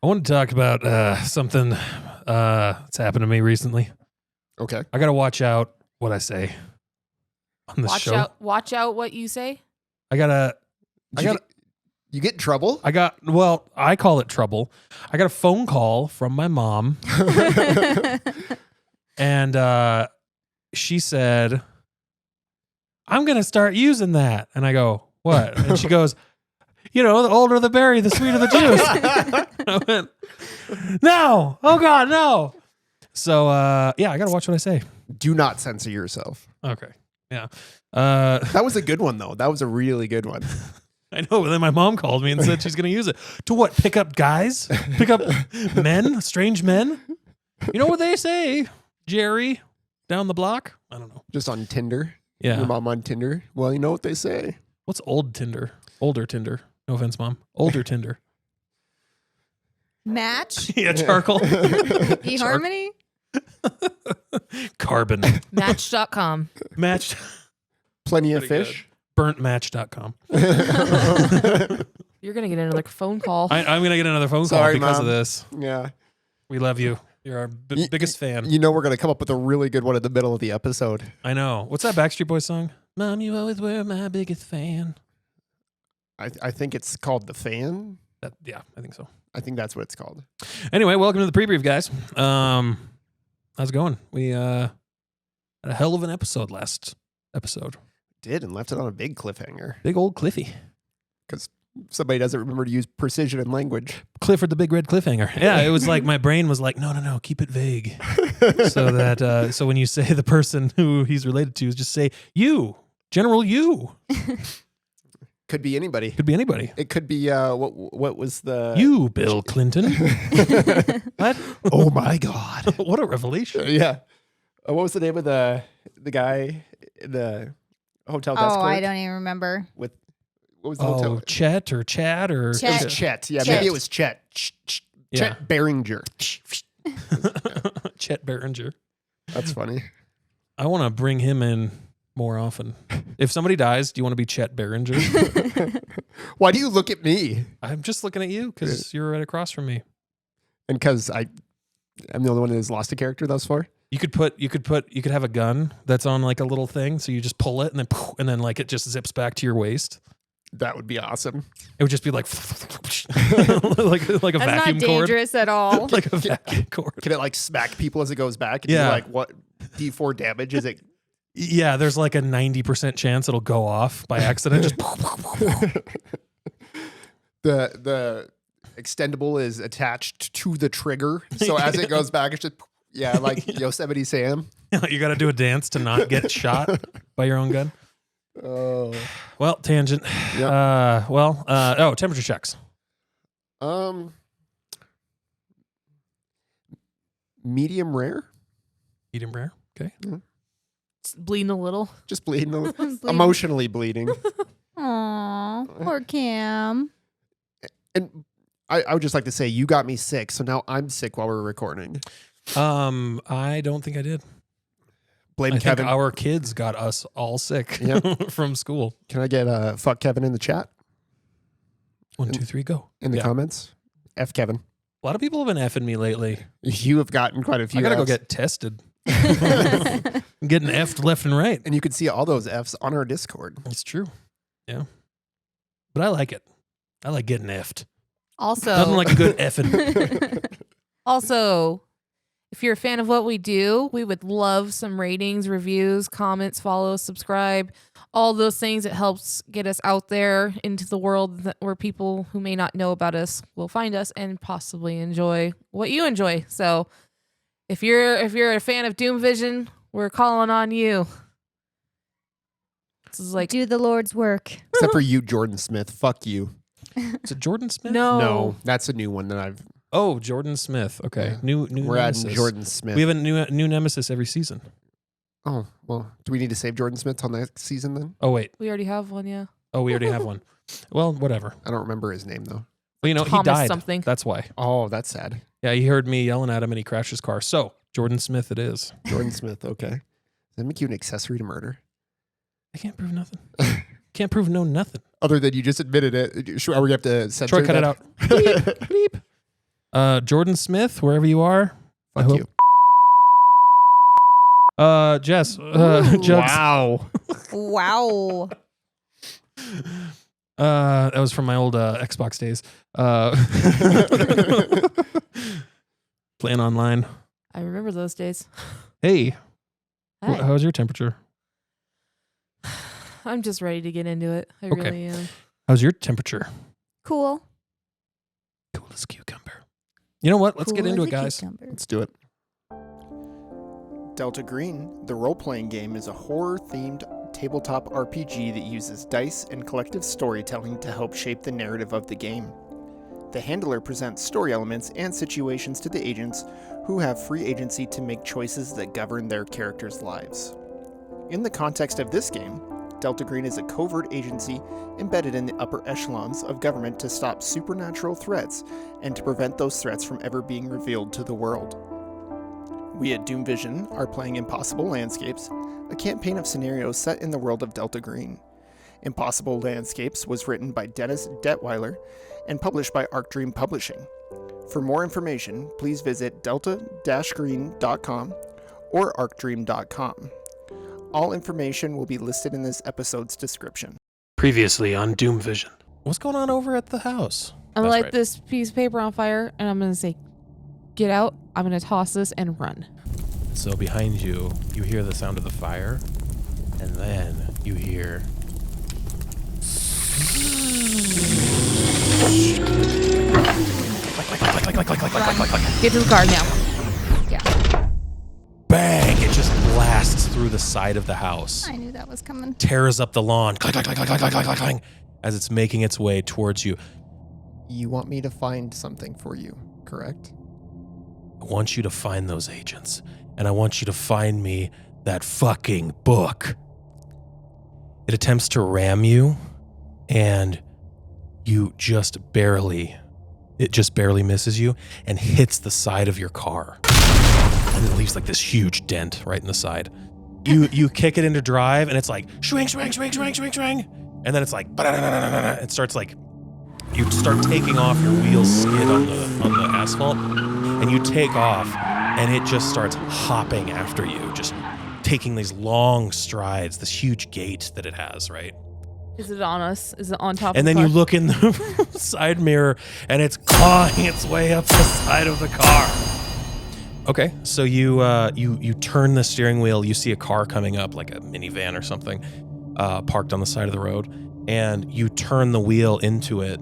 want to talk about something that's happened to me recently. Okay. I got to watch out what I say on the show. Watch out what you say. You get in trouble? I call it trouble. I got a phone call from my mom and she said, I'm going to start using that. And I go, what? And she goes, the older the berry, the sweeter the juice. I went, no. Oh God, no. So, I got to watch what I say. Do not censor yourself. Okay. Yeah. That was a good one, though. That was a really good one. I know, but then my mom called me and said she's going to use it. To what? Pick up guys? Pick up men? Strange men? You know what they say, Jerry, down the block? I don't know. Just on Tinder? Yeah. Your mom on Tinder? Well, you know what they say. What's old Tinder? Older Tinder. No offense, Mom. Older Tinder. Match? Yeah, charcoal. eHarmony? Carbon. Match.com. Match. Plenty of Pretty fish. Burntmatch.com. You're going to get another phone call. I'm going to get another phone call Sorry, because Mom. of this. Yeah. We love you. You're our biggest fan. You know we're going to come up with a really good one in the middle of the episode. I know. What's that Backstreet Boys song? Mom, you always were my biggest fan. I think it's called The Fan. Yeah, I think so. I think that's what it's called. Anyway, welcome to the pre-brief, guys. How's it going? We had a hell of an episode last episode. Did and left it on a big cliffhanger Big old Cliffy. because somebody doesn't remember to use precision in language. Clifford the Big Red Cliffhanger. Yeah, it was like my brain was like, no, keep it vague. So that so when you say the person who he's related to, just say you, General you. Could be anybody. Could be anybody. It could be what was the You, Bill Clinton. What? Oh my God! What a revelation. Yeah. What was the name of the guy in the hotel desk clerk? I don't even remember. What was the hotel? Chet or Chad or Chet. It was Chet. Yeah, Chet. maybe it was Chet. Yeah. Chet Behringer. Chet Behringer. That's funny. I want to bring him in more often. If somebody dies, do you want to be Chet Behringer? Why do you look at me? I'm just looking at you because you're right across from me. And because I'm the only one that has lost a character thus far. You could have a gun that's on like a little thing, so you just pull it and then like it just zips back to your waist. That would be awesome. It would just be like like a That's vacuum not cord. dangerous at all. Like a vacuum cord. Can it like smack people as it goes back? And Yeah. do, like what D4 damage is it? Yeah, there's like a 90% chance it'll go off by accident. Just The extendable is attached to the trigger, so as it goes back, it's just like Yosemite Sam. you got to do a dance to not get shot by your own gun. Oh, Well, tangent. Yep. Temperature checks. Medium rare, Medium rare. Okay. It's bleeding a little. just bleeding, Bleeding. emotionally bleeding. Aw, poor Cam. And I would just like to say, you got me sick, so now I'm sick while we're recording. I don't think I did. Blame I Kevin. think our kids got us all sick Yep. from school. Can I get fuck Kevin in the chat 1, 2, 3, go. in the Yeah. comments? F Kevin. A lot of people have been effing me lately. You have gotten quite a few. I gotta go Fs. get tested. I'm getting effed left and right. And you can see all those Fs on our Discord. It's true. Yeah. But I like it. I like getting effed. Also, Nothing like a good effing. Also, if you're a fan of what we do, we would love some ratings, reviews, comments, follow, subscribe, all those things. It helps get us out there into the world where people who may not know about us will find us and possibly enjoy what you enjoy. So if you're a fan of DoomVision, we're calling on you. This is like Do the Lord's work. Except for you, Jordan Smith. Fuck you. Is it Jordan Smith? No, that's a new one that I've. Oh, Jordan Smith. Okay. Yeah. New We're nemesis. adding Jordan Smith. We have a new nemesis every season. Oh, well, do we need to save Jordan Smith till next season then? Oh, wait. We already have one, yeah. Oh, we already have one. Well, whatever. I don't remember his name though. Well, he Thomas died. something. That's why. Oh, that's sad. Yeah, he heard me yelling at him and he crashed his car. So, Jordan Smith it is. Jordan Smith, okay. Does that make you an accessory to murder? I can't prove nothing. Can't prove nothing. Other than you just admitted it. Sure, we have to censor Troy, cut it that? out. Bleep, bleep. Jordan Smith, wherever you are. I Fuck hope. you. Jess. Ooh. Jugs. Wow. Wow. That was from my old Xbox days. Playing online. I remember those days. Hey, Hi. how's your temperature? I'm just ready to get into it. I Okay. really am. How's your temperature? Cool. Cool as cucumber. You know what? Let's get Cool into as it, a guys. cucumber. Let's do it. Delta Green, the role-playing game, is a horror-themed tabletop RPG that uses dice and collective storytelling to help shape the narrative of the game. The handler presents story elements and situations to the agents who have free agency to make choices that govern their characters' lives. In the context of this game, Delta Green is a covert agency embedded in the upper echelons of government to stop supernatural threats and to prevent those threats from ever being revealed to the world. We at DoomVision are playing Impossible Landscapes, a campaign of scenarios set in the world of Delta Green. Impossible Landscapes was written by Dennis Detweiler and published by ArcDream Publishing. For more information, please visit delta-green.com or arcdream.com. All information will be listed in this episode's description. Previously on DoomVision. What's going on over at the house? I'm gonna That's light right. this piece of paper on fire and I'm gonna say, get out. I'm gonna toss this and run. So behind you, you hear the sound of the fire, and then you hear... Get to the car now. Yeah. Bang! It just blasts through the side of the house. I knew that was coming. Tears up the lawn. Clang, clang, clang, clang, clang, clang, clang, clang, as it's making its way towards you. You want me to find something for you, correct? I want you to find those agents, and I want you to find me that fucking book. It attempts to ram you, and you just barely misses you and hits the side of your car. And it leaves like this huge dent right in the side. You kick it into drive, and it's like, swing, swing, swing, swing, swing, swing. And then it's like, it starts like, you start taking off, your wheels skid on the asphalt, and you take off, and it just starts hopping after you, just taking these long strides, this huge gait that it has, right? Is it on us? Is it on top And of then the you car? look in the side mirror, and it's clawing its way up the side of the car. Okay, so you turn the steering wheel. You see a car coming up, like a minivan or something, parked on the side of the road, and you turn the wheel into it,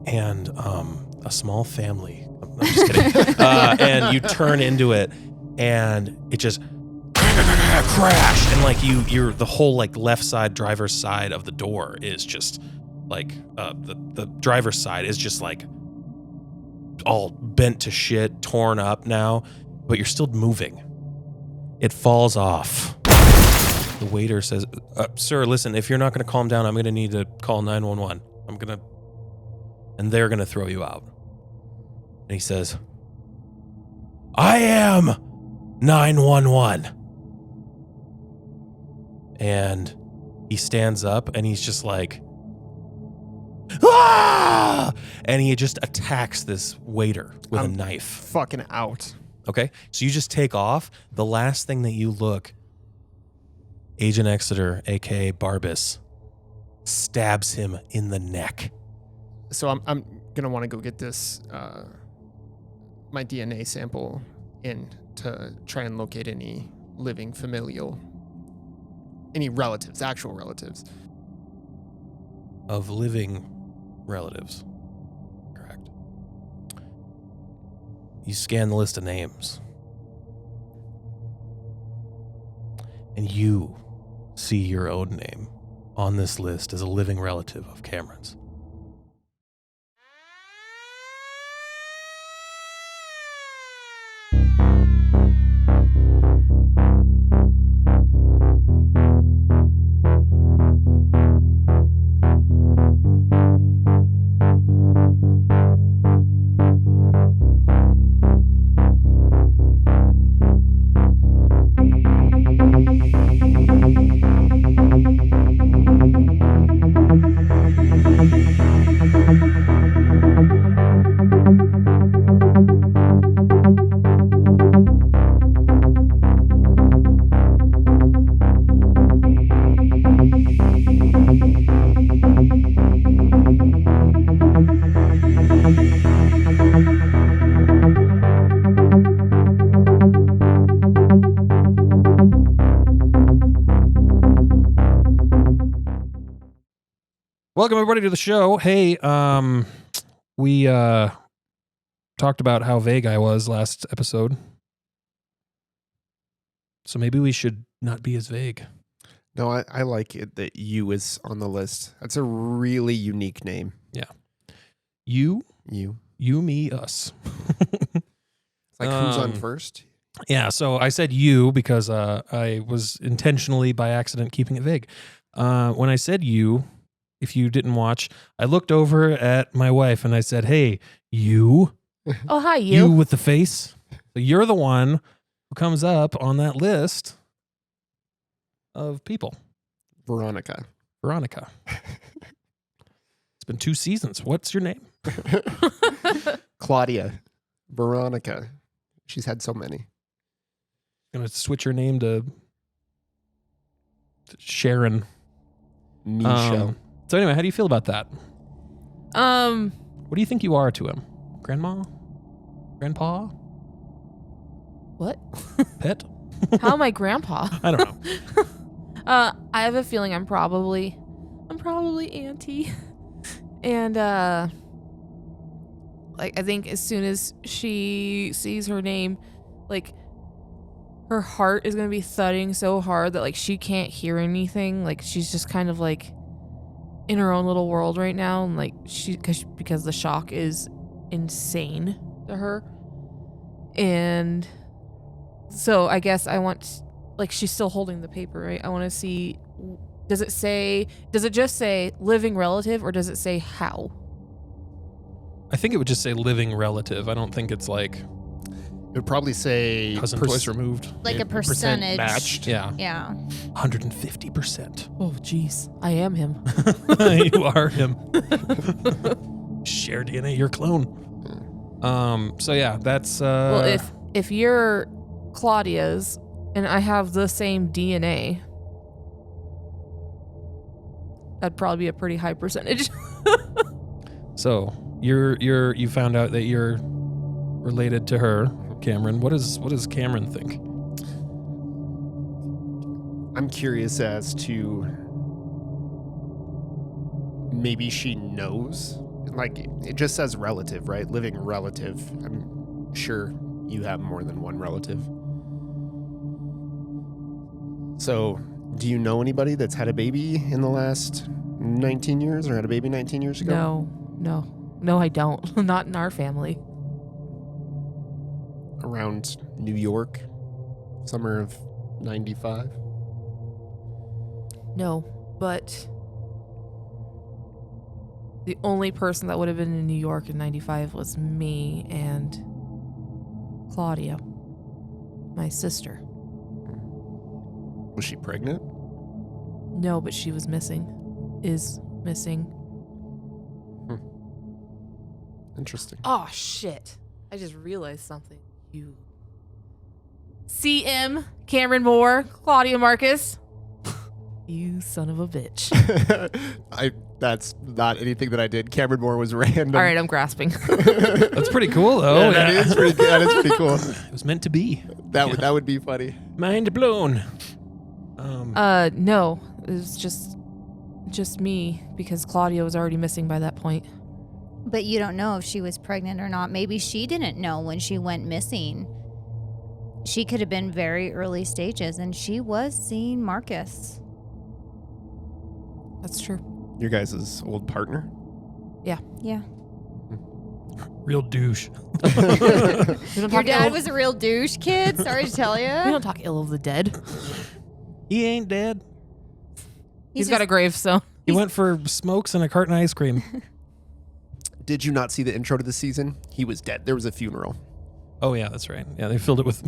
and a small family. I'm just kidding. And you turn into it, and it just crash, and like you're the whole like left side driver's side of the door is just like the driver's side is just like all bent to shit, torn up now, but you're still moving. It falls off. The waiter says, sir, listen, if you're not going to calm down, I'm going to need to call 911. And they're going to throw you out. And he says, I am 911. And he stands up and he's just like, ah! And he just attacks this waiter with a knife. Fucking out. Okay, so you just take off. The last thing that you look, Agent Exeter, aka Barbas, stabs him in the neck. So I'm gonna want to go get this my DNA sample in to try and locate any living familial, any relatives, actual relatives. Of living relatives. Correct. You scan the list of names. And you see your own name on this list as a living relative of Cameron's. Welcome everybody to the show. Hey, we talked about how vague I was last episode. So maybe we should not be as vague. No, I like it that you is on the list. That's a really unique name. You, me, us. It's like who's on first? Yeah, so I said you because I was intentionally by accident keeping it vague. When I said you, if you didn't watch, I looked over at my wife and I said, hey, you. Oh, hi, You you. with the face. So you're the one who comes up on that list of people. Veronica. It's been 2 seasons. What's your name? Claudia. Veronica. She's had so many. Gonna switch your name to Sharon. Michelle. So anyway, how do you feel about that? Um, What do you think you are to him? Grandma? Grandpa? what? Pet? How am I grandpa? I don't know. I have a feeling I'm probably auntie. And like I think as soon as she sees her name, like her heart is gonna be thudding so hard that like she can't hear anything. Like she's just kind of like in her own little world right now, and like because the shock is insane to her. And so I guess I want, like, she's still holding the paper, right? I want to see, does it just say living relative, or does it say how? I think it would just say living relative. I don't think it's like It would probably say cousin twice removed. Like a percentage. matched. Yeah. Yeah. 150%. Oh, jeez. I am him. You are him. Share DNA, your clone. So yeah, that's Well, if you're Claudia's and I have the same DNA, that'd probably be a pretty high percentage. so you found out that you're related to her, Cameron. What does Cameron think? I'm curious as to maybe she knows. Like, it just says relative, right? Living relative. I'm sure you have more than one relative. So, do you know anybody that's had a baby in the last 19 years or had a baby 19 years ago? No, I don't. Not in our family. Around New York, summer of 95? No, but the only person that would have been in New York in 95 was me and Claudia, my sister. Was she pregnant? No, but she was missing. Is missing. Interesting. Oh, shit. I just realized something. You. CM, Cameron Moore, Claudia Marcus. You son of a bitch. That's not anything that I did. Cameron Moore was random. All right, I'm grasping. That's pretty cool, though. Yeah, that is pretty good. That is pretty cool. It was meant to be. That would be funny. Mind blown. No, it was just me because Claudia was already missing by that point. But you don't know if she was pregnant or not. Maybe she didn't know when she went missing. She could have been very early stages, and she was seeing Marcus. That's true. Your guys' old partner? Yeah. Real douche. We don't Your talk dad ill- was a real douche, kid. Sorry to tell We you. don't talk ill of the dead. He ain't dead. He's got a gravestone. He went for smokes and a carton of ice cream. Did you not see the intro to the season? He was dead. There was a funeral. Oh, yeah, that's right. Yeah, they filled it with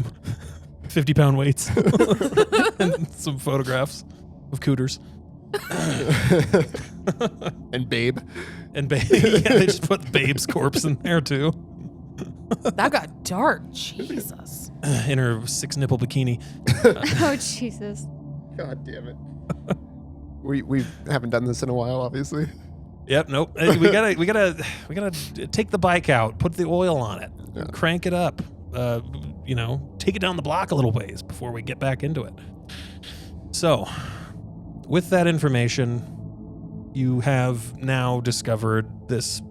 50-pound weights and some photographs of cooters. And Babe. And yeah, they just put Babe's corpse in there, too. That got dark. Jesus. In her 6-nipple bikini. Oh, Jesus. God damn it. We haven't done this in a while, obviously. Yep, nope. Hey, we gotta take the bike out, put the oil on it, Yeah. crank it up, take it down the block a little ways before we get back into it. So, with that information, You have now discovered this.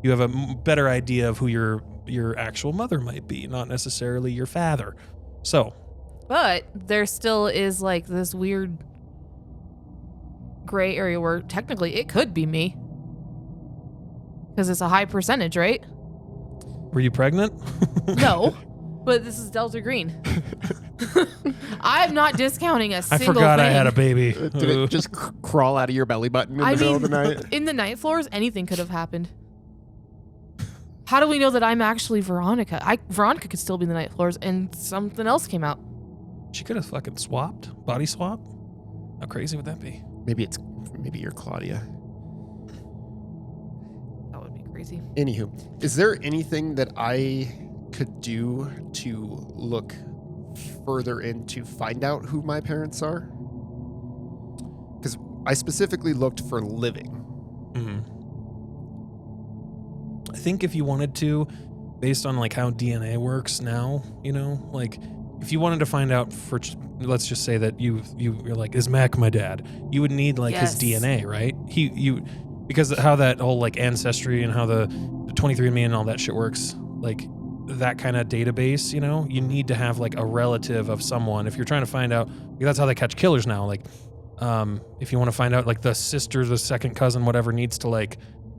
You have a better idea of who your actual mother might be, not necessarily your father. So, but there still is like this weird gray area where technically it could be me. Because it's a high percentage, right? were you pregnant? No, but this is Delta Green. I'm not discounting a I single forgot I thing. had a baby. Did it just crawl out of your belly button in the middle of the night? In the night floors, anything could have happened. How do we know that I'm actually Veronica? Veronica could still be in the night floors, and something else came out. She could have fucking body swap. How crazy would that be? Maybe you're Claudia. That would be crazy. Anywho, is there anything that I could do to look further in to find out who my parents are? Because I specifically looked for living. Mm-hmm. I think if you wanted to, based on like how DNA works now, like if you wanted to find out for, let's just say that you're like, is Mac my dad? You would need like his DNA, right? Because how that whole like ancestry and how the 23andMe and all that shit works, like that kind of database, you need to have like a relative of someone. If you're trying to find out, that's how they catch killers now. Like, if you want to find out like the sister, the second cousin, whatever, needs to like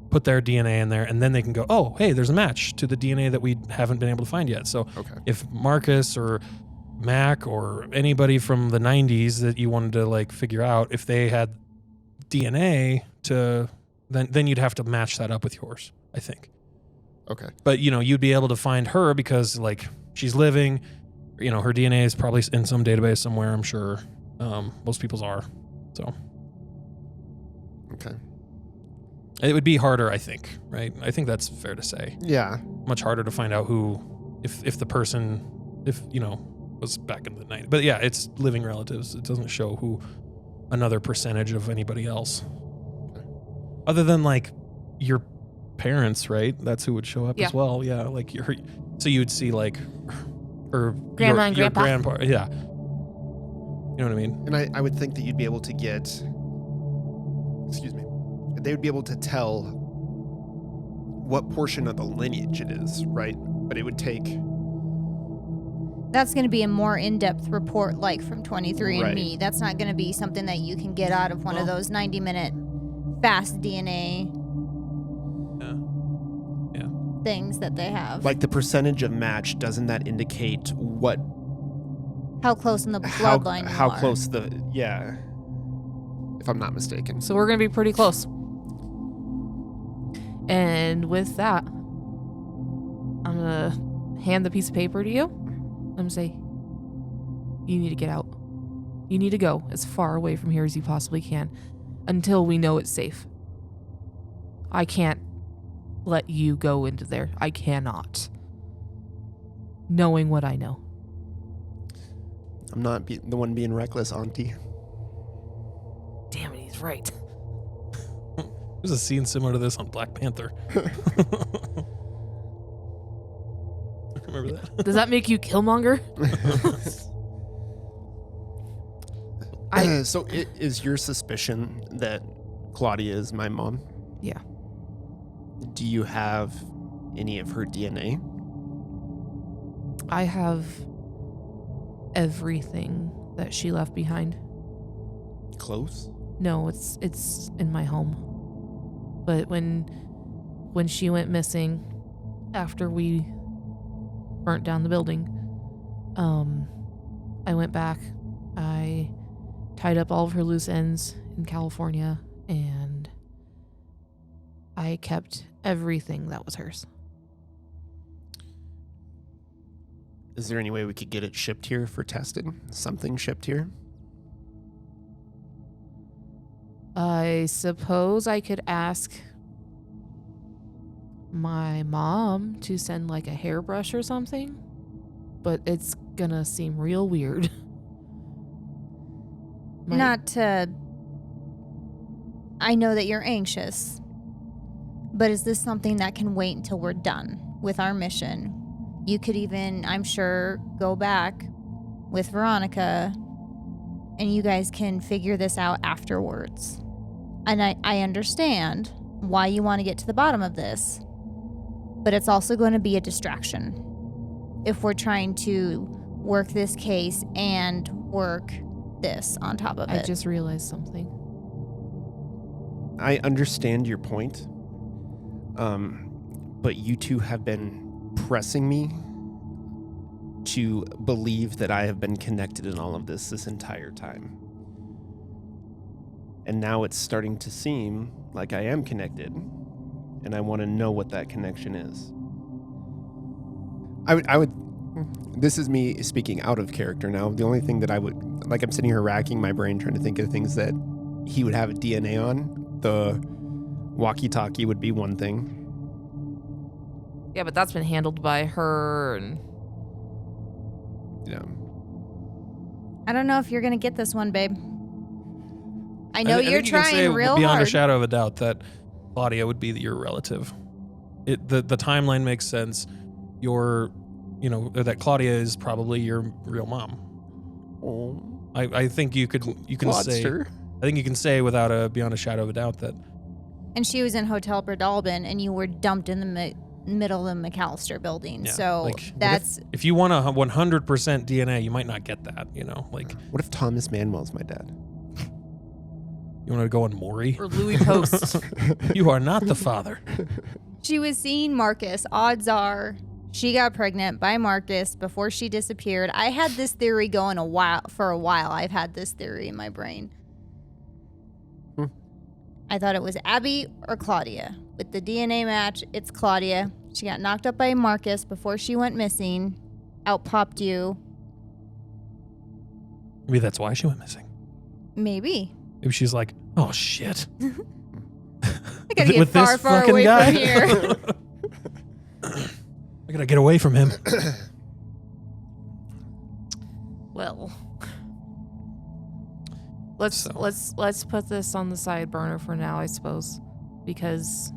put their DNA in there, and then they can go, oh, hey, there's a match to the DNA that we haven't been able to find yet. So if Marcus or Mac or anybody from the 90s that you wanted to like figure out if they had DNA to, then you'd have to match that up with yours, I think. Okay. But, you'd be able to find her because like she's living, her DNA is probably in some database somewhere, I'm sure. Most people's are. So. Okay. It would be harder, I think, right? I think that's fair to say. Yeah. Much harder to find out who, if the person, was back in the night. But yeah, it's living relatives. It doesn't show who another percentage of anybody else. Other than like your parents, right? That's who would show up as well. Yeah, like so you would see like her Grandma and your grandpa. grandpa. Yeah. You know what I mean? And I would think that you'd be able to get, they would be able to tell what portion of the lineage it is, right? But it would take... That's going to be a more in-depth report like from 23andMe. Right. That's not going to be something that you can get out of one of those 90-minute fast DNA things that they have. Like the percentage of match, doesn't that indicate what... How close in the bloodline you how are. close the... Yeah. If I'm not mistaken. So we're going to be pretty close. And with that, I'm going to hand the piece of paper to you. I'm going to say, you need to get out. You need to go as far away from here as you possibly can until we know it's safe. I can't let you go into there. I cannot. Knowing what I know. I'm not the one being reckless, Auntie. Damn it, he's right. There's a scene similar to this on Black Panther. Remember that? Does that make you Killmonger? So is your suspicion that Claudia is my mom? Yeah. Do you have any of her DNA? I have everything that she left behind. Close? No, it's in my home. But when she went missing after we burnt down the building, I went back. I tied up all of her loose ends in California, and I kept everything that was hers. Is there any way we could get it shipped here for testing? Something shipped here? I suppose I could ask my mom to send like a hairbrush or something, but it's gonna seem real weird. I know that you're anxious, but is this something that can wait until we're done with our mission? You could even, I'm sure, go back with Veronica and you guys can figure this out afterwards. And I understand why you want to get to the bottom of this, but it's also going to be a distraction if we're trying to work this case and work this on top of I it. just realized something. I understand your point, but you two have been pressing me to believe that I have been connected in all of this entire time. And now it's starting to seem like I am connected, and I want to know what that connection is. I would. This is me speaking out of character now. The only thing that I would, like, I'm sitting here racking my brain trying to think of things that he would have a DNA on. The walkie-talkie would be one thing. Yeah, but that's been handled by her. And Yeah. I don't know if you're going to get this one, babe. I know you're think you can say trying real beyond hard. a shadow of a doubt that Claudia would be your relative. The timeline makes sense. That Claudia is probably your real mom. Oh, I think you can say. Claudster. I think you can say without beyond a shadow of a doubt that. And she was in Hotel Bredalbin, and you were dumped in the middle of the McAllister building. Yeah, so like, that's... If you want a 100% DNA, you might not get that. Like What if Thomas Manuel's my dad? you want to go on Maury. or Louis Post. You are not the father. She was seeing Marcus. Odds are she got pregnant by Marcus before she disappeared. I had this theory going for a while. I've had this theory in my brain. I thought it was Abby or Claudia. With the DNA match, it's Claudia. She got knocked up by Marcus before she went missing. Out popped you. Maybe that's why she went missing. Maybe. Maybe she's like, oh shit. I gotta get With this far fucking away guy? from here. I gotta get away from him. Well, let's put this on the side burner for now, I suppose, because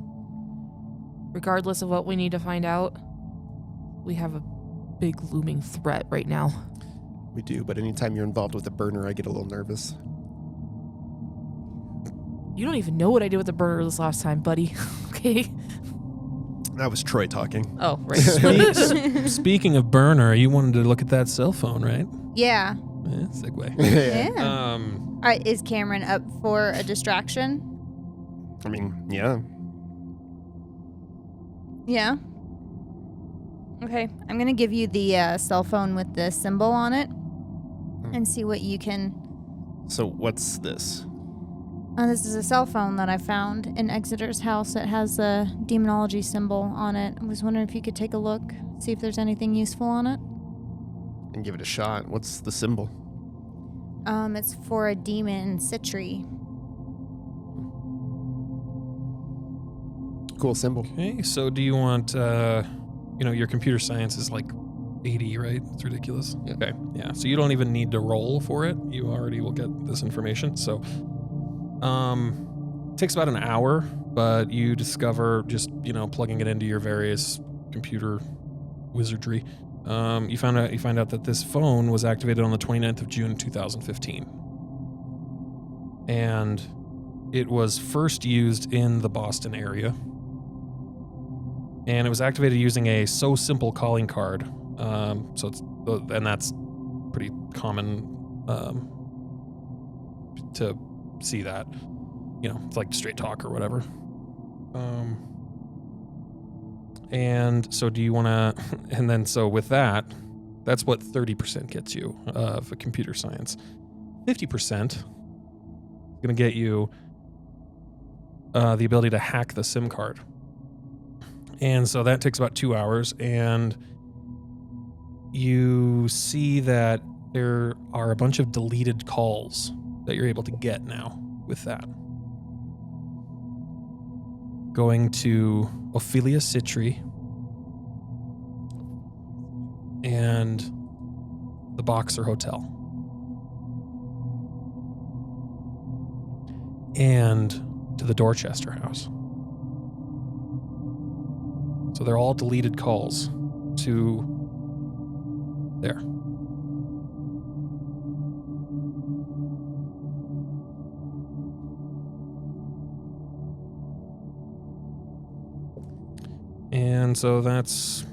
regardless of what we need to find out, we have a big looming threat right now. We do, but anytime you're involved with a burner, I get a little nervous. You don't even know what I did with the burner this last time, buddy. Okay. That was Troy talking. Oh, right. Speaking of burner, you wanted to look at that cell phone, right? Yeah. Segue. Yeah. All right, is Cameron up for a distraction? I mean, yeah. Yeah. Okay, I'm gonna give you the cell phone with the symbol on it, and see what you can. So what's this? This is a cell phone that I found in Exeter's house. It has a demonology symbol on it. I was wondering if you could take a look, see if there's anything useful on it. And give it a shot. What's the symbol? It's for a demon Citri. Cool symbol. Okay, so do you want, your computer science is like 80, right? It's ridiculous. Yeah. Okay, yeah. So you don't even need to roll for it. You already will get this information. So, takes about an hour, but you discover just, plugging it into your various computer wizardry. You find out that this phone was activated on the 29th of June, 2015. And it was first used in the Boston area. And it was activated using a So Simple calling card. And that's pretty common to see that. It's like Straight Talk or whatever. And so do you want to, and then so with that, that's what 30% gets you of a computer science. 50% is going to get you the ability to hack the SIM card. And so that takes about 2 hours, and you see that there are a bunch of deleted calls that you're able to get now with that. Going to Ophelia Citri and the Boxer Hotel. And to the Dorchester house. So they're all deleted calls to there. And so that's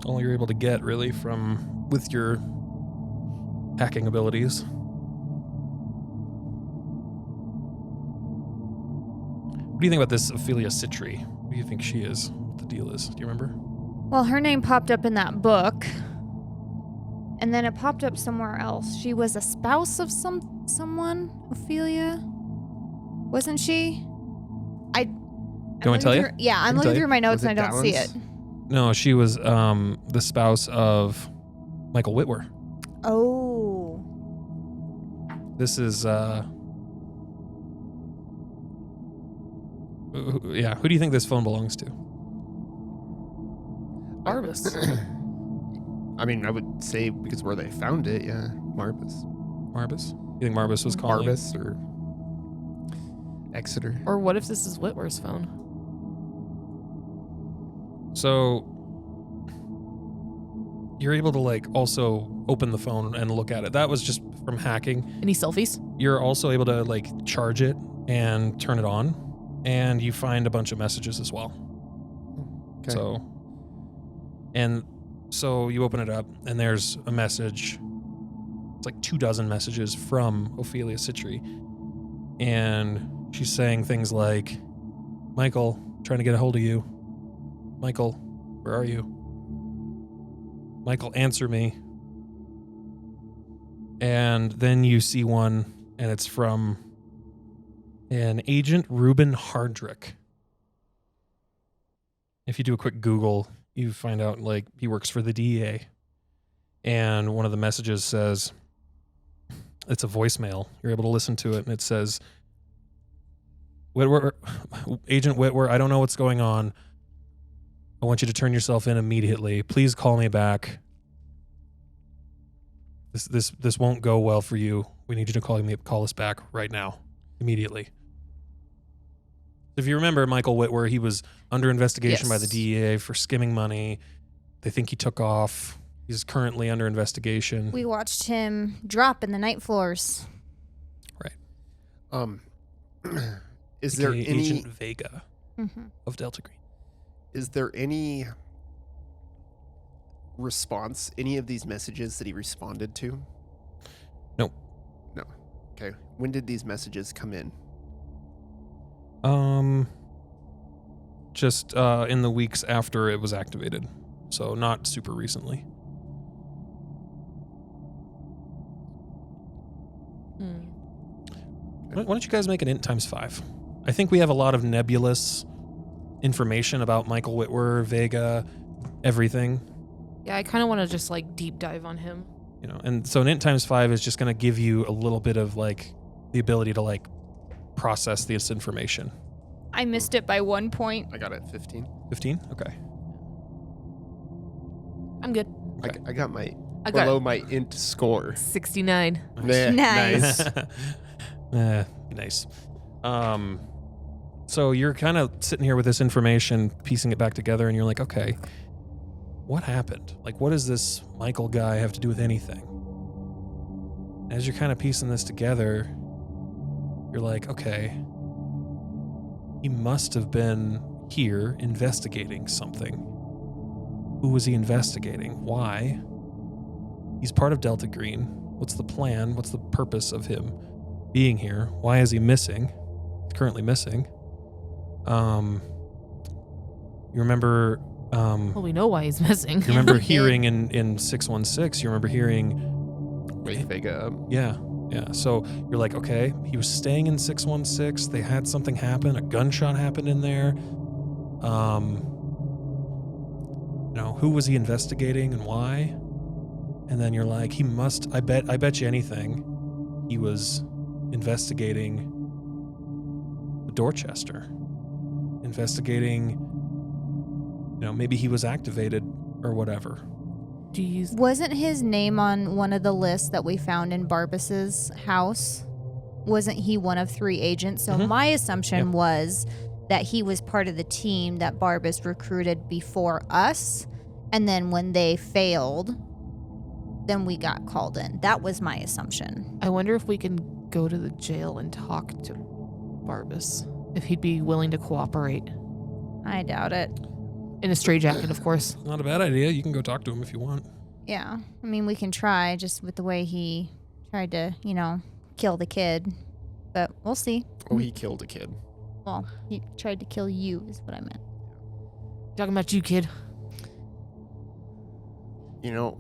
all you're able to get, really, with your hacking abilities. What do you think about this Ophelia Citri? Who do you think she is? What the deal is? Do you remember? Well, her name popped up in that book, and then it popped up somewhere else. She was a spouse of someone, Ophelia, wasn't she? Do you want me to tell you? Yeah, I'm looking through my notes and I don't see it. No, she was the spouse of Michael Whitwer. Oh. This is yeah. Who do you think this phone belongs to? Barbas. I mean, I would say because where they found it, yeah, Marbus. Marbus? You think Marbus was calling? Marbus or Exeter. Or what if this is Whitwer's phone? So you're able to also open the phone and look at it. That was just from hacking. Any selfies? You're also able to charge it and turn it on, and you find a bunch of messages as well. Okay. So you open it up and there's a message. It's 24 messages from Ophelia Citri. And she's saying things like, Michael, trying to get a hold of you. Michael, where are you? Michael, answer me. And then you see one, and it's from an Agent Reuben Hardrick. If you do a quick Google, you find out he works for the DEA. And one of the messages says, it's a voicemail. You're able to listen to it, and it says, Whitwer, Agent Whitwer, I don't know what's going on. I want you to turn yourself in immediately. Please call me back. This won't go well for you. We need you to call us back right now, immediately. If you remember Michael Whitwer, he was under investigation by the DEA for skimming money. They think he took off. He's currently under investigation. We watched him drop in the night floors. Right. Is there AKA any Agent Vega of Delta Green? Is there any response, any of these messages that he responded to? No. No. Okay. When did these messages come in? Just in the weeks after it was activated. So not super recently. Why don't you guys make an int ×5? I think we have a lot of nebulous information about Michael Whitwer, Vega, everything. Yeah, I kind of want to just deep dive on him. And so an int ×5 is just going to give you a little bit of the ability to process this information. I missed it by 1 point. I got it at 15. 15? Okay. I'm good. Okay. I got my I got below my int score. 69. Nah, Nice. Nice. So you're kind of sitting here with this information, piecing it back together, and you're like, okay, what happened? What does this Michael guy have to do with anything? As you're kind of piecing this together, you're like, okay, he must have been here investigating something. Who was he investigating? Why? He's part of Delta Green. What's the plan? What's the purpose of him being here? Why is he missing? He's currently missing. You remember... Well, we know why he's missing. You remember hearing in 616, you remember hearing... Wake Vega up. Yeah. So you're like, okay, he was staying in 616. They had something happen. A gunshot happened in there. Who was he investigating and why? And then you're like, he must, I bet you anything, he was investigating the Dorchester. Investigating, maybe he was activated or whatever. Jeez. Wasn't his name on one of the lists that we found in Barbas's house? Wasn't he one of 3 agents? So my assumption was that he was part of the team that Barbas recruited before us. And then when they failed, then we got called in. That was my assumption. I wonder if we can go to the jail and talk to Barbas. if he'd be willing to cooperate. I doubt it. In a straitjacket, of course. Not a bad idea. You can go talk to him if you want. Yeah. I mean, we can try just with the way he tried to, kill the kid. But we'll see. Oh, he killed a kid. Well, he tried to kill you is what I meant. Talking about you, kid. You know,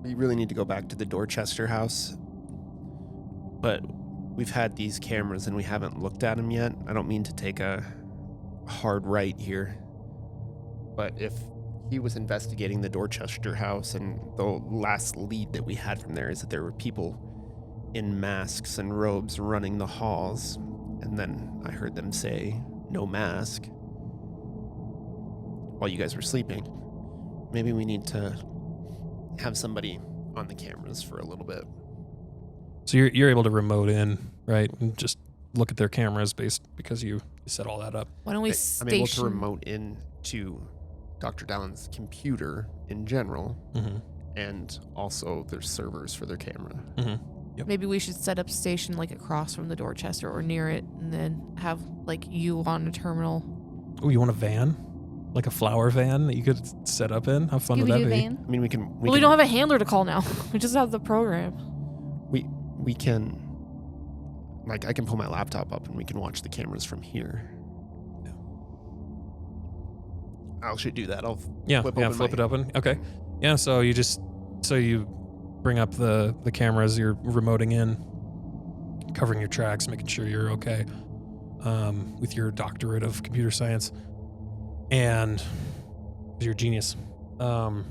we really need to go back to the Dorchester house. But we've had these cameras and we haven't looked at them yet. I don't mean to take a hard right here. But if he was investigating the Dorchester house, and the last lead that we had from there is that there were people in masks and robes running the halls, and then I heard them say, "No mask," while you guys were sleeping. Maybe we need to have somebody on the cameras for a little bit. So you're able to remote in, right? And just look at their cameras because you set all that up. Why don't we I'm able to station... remote in to Dr. Dallon's computer in general, Mm-hmm. and also their servers for their camera. Mm-hmm. Yep. Maybe we should set up station like across from the Dorchester or near it, and then have like you on a terminal. Oh, you want a van? Like a flower van that you could set up in? How fun would that be? I mean, we can. We don't have a handler to call now. We just have the program. We can. Like, I can pull my laptop up and we can watch the cameras from here. I'll should do that. I'll flip it open. Okay. Yeah, so you bring up the cameras, you're remoting in, covering your tracks, making sure you're okay, with your doctorate of computer science, and you're a genius. Can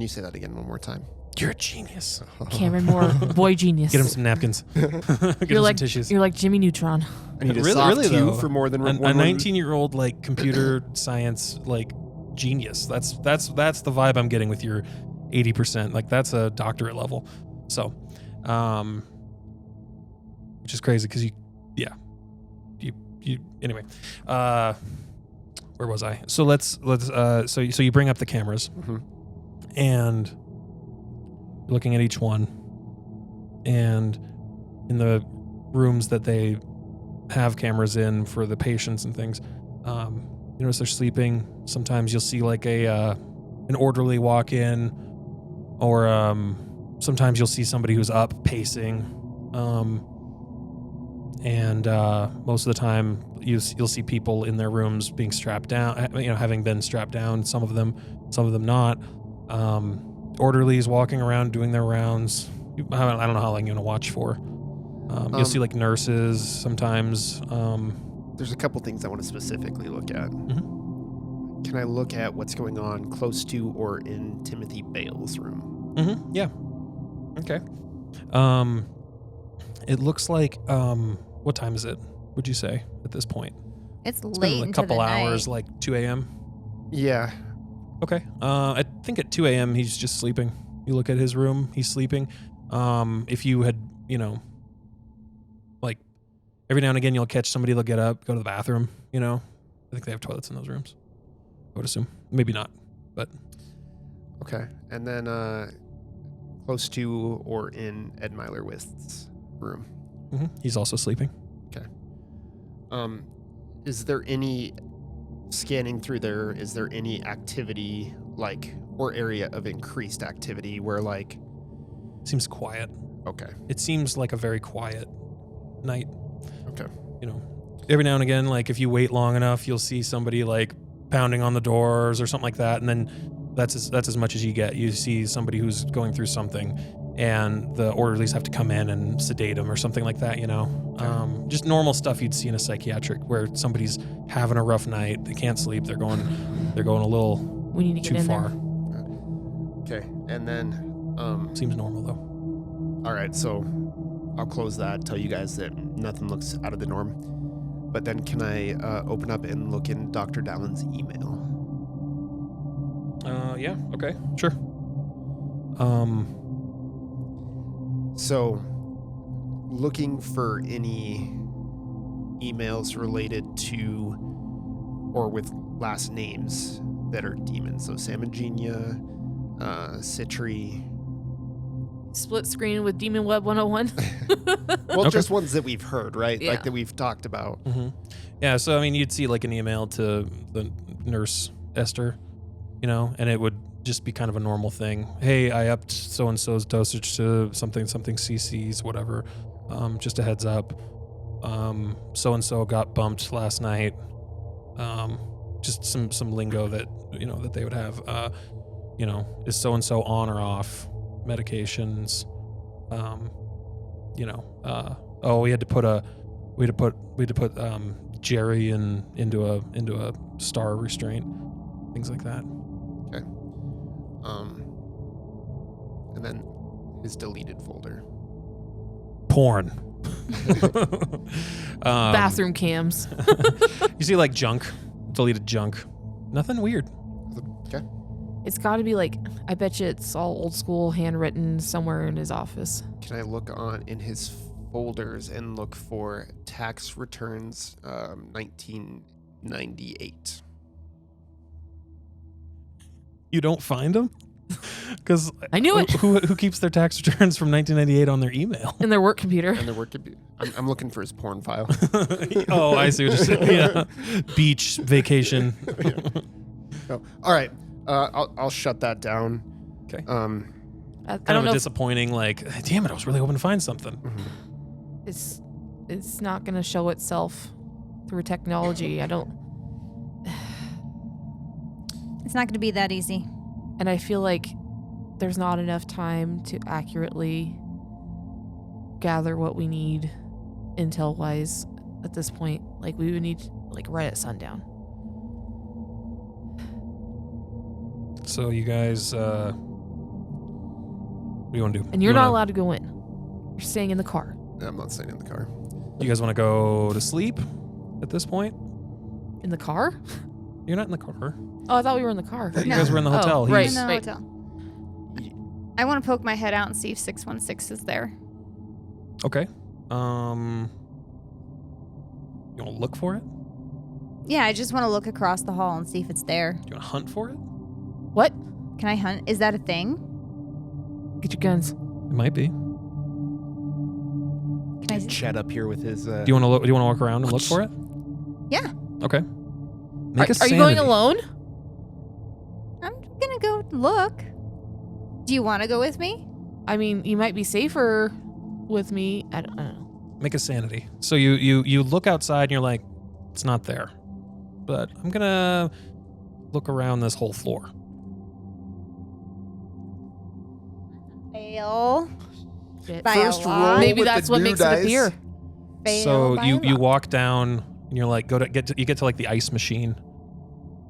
you say that again one more time? You're a genius. Cameron Moore, boy genius. Get him some napkins. Get him some tissues. You're like Jimmy Neutron. I need a Really- soft really, cue though. for more than a one. 19-year-old like computer science like genius. That's the vibe I'm getting with your 80%. Like that's a doctorate level. So, which is crazy because you anyway. Where was I? So let's so you bring up the cameras Mhm. and looking at each one, and in the rooms that they have cameras in for the patients and things, you notice they're sleeping. Sometimes you'll see like an orderly walk in, or sometimes you'll see somebody who's up pacing, and most of the time you'll see people in their rooms being strapped down, having been strapped down, some of them not. Orderlies walking around doing their rounds. I don't know how long you want to watch for. You'll see like nurses sometimes. There's a couple things I want to specifically look at. Mhm. Can I look at what's going on close to or in Timothy Bale's room? Mm-hmm. Yeah. Okay. It looks like what time is it? Would you say at this point? It's It's late been a into couple the hours, night. like 2 a.m. Yeah. Okay. I think at 2 a.m. he's just sleeping. You look at his room, he's sleeping. If you had, like every now and again you'll catch somebody, they'll get up, go to the bathroom, I think they have toilets in those rooms. I would assume. Maybe not, but. Okay. And then close to or in Ed Meilerwith's room. Mm-hmm. He's also sleeping. Is there any scanning through there? Is there any activity or area of increased activity where Seems quiet. okay. It seems like a very quiet night. Okay. Every now and again, like if you wait long enough, you'll see somebody like pounding on the doors or something like that, and then that's as much as you get. You see somebody who's going through something, and the orderlies have to come in and sedate them or something like that. Just normal stuff you'd see in a psychiatric, where somebody's having a rough night, they can't sleep, they're going a little We need to too get in far. there. Okay. And then Seems normal though. all right, so I'll close that, tell you guys that nothing looks out of the norm. But then can I open up and look in Dr. Dallon's email? Yeah. Okay. Sure. So, looking for any emails related to or with last names that are demons. So, Samogenia, Citri, Split screen with Demon Web 101. Well, Okay. just ones that we've heard, right? Yeah. Like that we've talked about. Mm-hmm. Yeah, so I mean, you'd see like an email to the nurse Esther, and it would just be kind of a normal thing. Hey, I upped so and so's dosage to something cc's, whatever. Just a heads up. So and so got bumped last night. Just some lingo that that they would have. Is so and so on or off medications? We had to put Jerry into a star restraint, things like that. Okay. And then his deleted folder. Porn. Bathroom cams. You see like junk, deleted junk. Nothing weird. Okay. It's got to be like, I bet you it's all old school, handwritten somewhere in his office. Can I look in his folders and look for tax returns 1998? You don't find them? Because I knew it. Who keeps their tax returns from 1998 on their email? In their work computer. And the word could be. I'm looking for his porn file. Oh, I see what you're saying. Yeah. Beach vacation. Oh, all right. I'll shut that down. Okay. I Kind don't of know a if disappointing, like, damn it, I was really hoping to find something. it's not going to show itself through technology. It's not going to be that easy. And I feel like there's not enough time to accurately gather what we need intel-wise at this point. Like, we would need, right at sundown. So you guys, what do you want to do? And you're not allowed to go in. You're staying in the car. I'm not staying in the car. You guys want to go to sleep at this point? In the car? You're not in the car. Oh, I thought we were in the car. You guys were in the hotel. Oh, right. He's- In the right. hotel. I want to poke my head out and see if 616 is there. Okay. You want to look for it? Yeah, I just want to look across the hall and see if it's there. Do you want to hunt for it? What? Can I hunt? Is that a thing? Get your guns. It might be. Can I? Chet up here with his. Do you want to look? Do you want to walk around and look for it? Yeah. Okay. Are you going alone? I'm gonna go look. Do you want to go with me? I mean, you might be safer with me. I don't know. Make a sanity. So you look outside and you're like, it's not there. But I'm gonna look around this whole floor. Fail. Shit. By First a lot. roll. Maybe with that's the what new makes dice. it appear. Fail So by you a lot. walk down and you're like, you get to like the ice machine,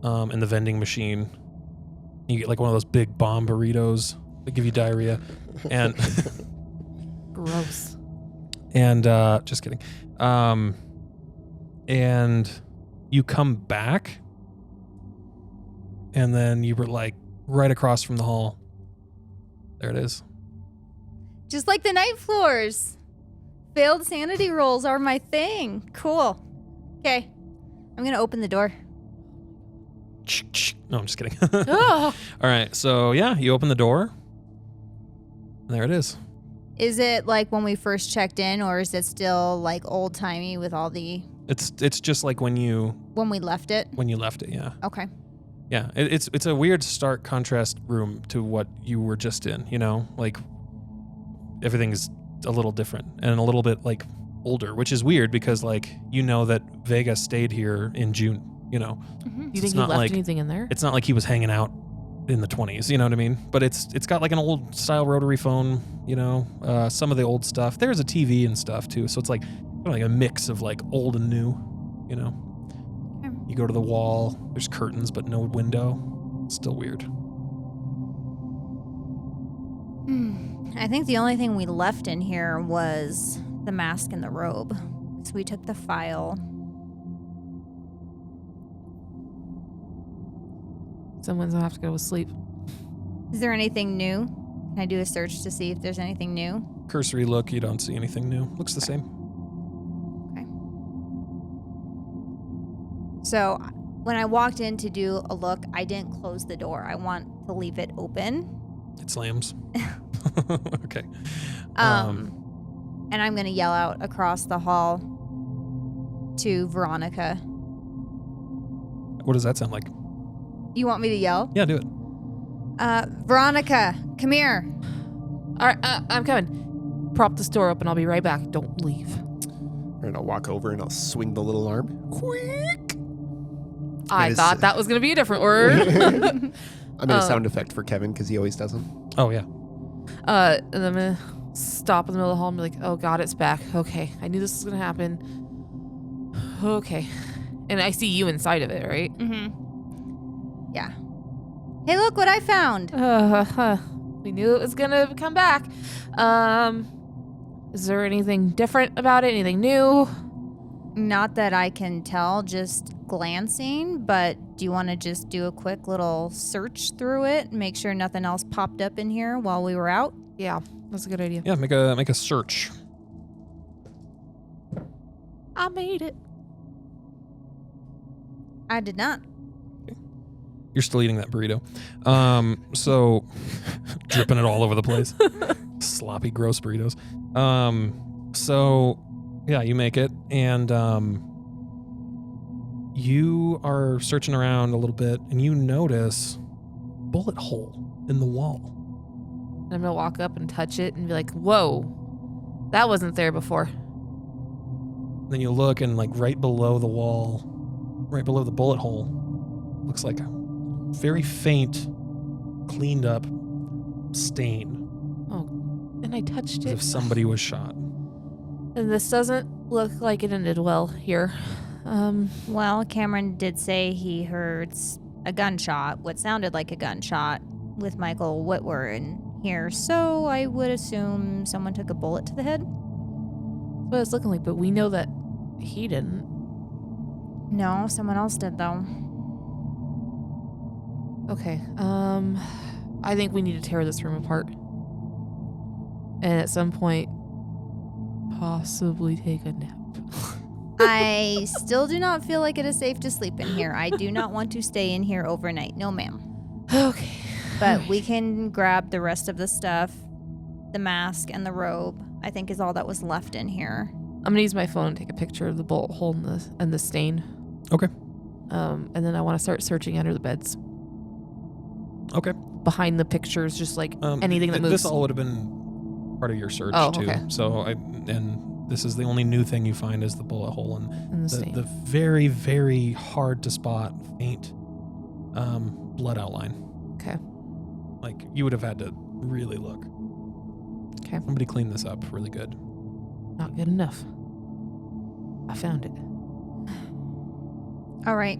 and the vending machine. You get like one of those big bomb burritos that give you diarrhea, and Gross. and just kidding. And you come back, and then you were like right across from the hall. There it is. Just like the night floors. Failed sanity rolls are my thing. Cool. Okay. I'm gonna open the door. No, I'm just kidding. Oh, All right, so yeah, you open the door. And there it is. Is it like when we first checked in, or is it still like old timey with all the It's just like when you left it? left it, yeah. Okay. Yeah, it's a weird stark contrast room to what you were just in, like everything's a little different and a little bit like older, which is weird because like that Vega stayed here in June, you It's think he not left like- anything in there? It's not like he was hanging out in the 20s, you know what I mean? But it's got like an old style rotary phone, some of the old stuff. There's a TV and stuff too, so it's like a mix of like old and new, You go to the wall, there's curtains but no window. It's still weird. I think the only thing we left in here was the mask and the robe. So we took the file. Someone's gonna have to go to sleep. Is there anything new? Can I do a search to see if there's anything new? Cursory look, you don't see anything new. Looks the same. So when I walked in to do a look, I didn't close the door. I want to leave it open. It slams. Okay. And I'm going to yell out across the hall to Veronica. What does that sound like? You want me to yell? Yeah, do it. Veronica, come here. All right, I'm coming. Prop this door open. I'll be right back. Don't leave. And I'll walk over and I'll swing the little arm. Quick! I thought that was going to be a different word. I made a sound effect for Kevin because he always does them. Oh, yeah. And I'm going to stop in the middle of the hall and be like, oh, God, it's back. Okay. I knew this was going to happen. Okay. And I see you inside of it, right? Mm-hmm. Yeah. Hey, look what I found. We knew it was going to come back. Is there anything different about it? Anything new? Not that I can tell just glancing, but do you want to just do a quick little search through it? Make sure nothing else popped up in here while we were out? Yeah, that's a good idea. Yeah, make a search. I made it. I did not. You're still eating that burrito. So dripping it all over the place. Sloppy, gross burritos. So yeah, you make it, and you are searching around a little bit, and you notice a bullet hole in the wall. I'm gonna walk up and touch it and be like, whoa, that wasn't there before. Then you look, and like right below the wall, right below the bullet hole, looks like a very faint, cleaned up stain. Oh, and I touched As it. if somebody was shot. And this doesn't look like it ended well here. Well, Cameron did say he heard a gunshot, what sounded like a gunshot, with Michael Whitwer in here, so I would assume someone took a bullet to the head. That's what it's looking like, but we know that he didn't. No, someone else did, though. Okay, I think we need to tear this room apart. And at some point, possibly take a nap. I still do not feel like it is safe to sleep in here. I do not want to stay in here overnight. No, ma'am. Okay. But we can grab the rest of the stuff. The mask and the robe, I think, is all that was left in here. I'm gonna use my phone and take a picture of the bullet hole and the stain. Okay. And then I want to start searching under the beds. Okay. Behind the pictures, just like anything that moves. This all would have been part of your search too. Okay. So this is the only new thing you find is the bullet hole And the stain. the very, very hard to spot faint blood outline. Okay. Like you would have had to really look. Okay. Somebody cleaned this up really good. Not good enough. I found it. All right.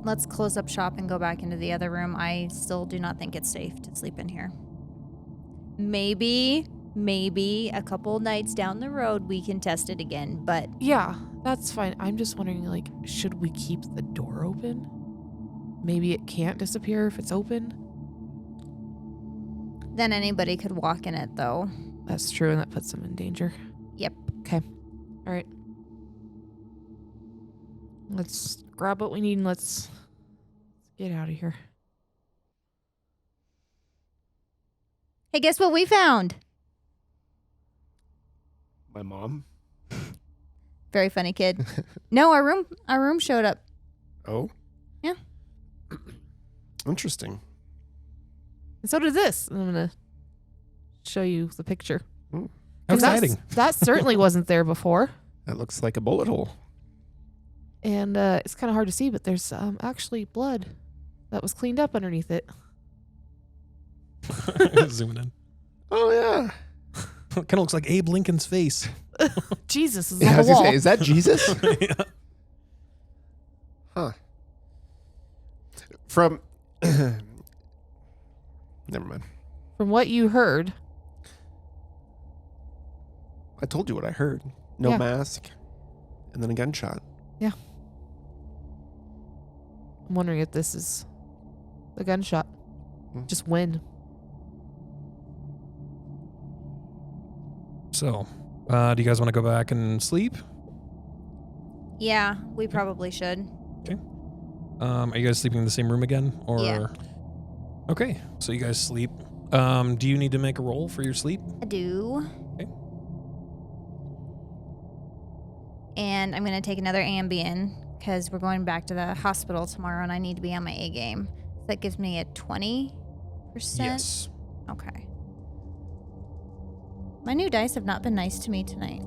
Let's close up shop and go back into the other room. I still do not think it's safe to sleep in here. Maybe a couple nights down the road we can test it again, but Yeah, that's fine. I'm just wondering, like, should we keep the door open? Maybe it can't disappear if it's open. then anybody could walk in it, though. That's true, and that puts them in danger. Yep. Okay. All right. Let's grab what we need and let's get out of here. Hey, guess what we found? My mom? Very funny kid. No, our room showed up. Oh? Yeah. Interesting. And so did this. I'm going to show you the picture. How 'Cause exciting. That certainly wasn't there before. That looks like a bullet hole. And it's kind of hard to see, but there's actually blood that was cleaned up underneath it. Zooming in. Oh, yeah. Kind of looks like Abe Lincoln's face. Jesus is Yeah, I on was the gonna wall. say, is that Jesus? Yeah. Huh. From... Never mind. From what you heard, I told you what I heard. No Yeah. mask. And then a gunshot. I'm wondering if this is the gunshot. Just when? So, do you guys want to go back and sleep? Yeah, we probably should. Are you guys sleeping in the same room again? Or Yeah. Okay, so you guys sleep Do you need to make a roll for your sleep? I do. Okay. And I'm going to take another Ambien because we're going back to the hospital tomorrow and I need to be on my A game. So that gives me a 20%? Yes. Okay. My new dice have not been nice to me tonight.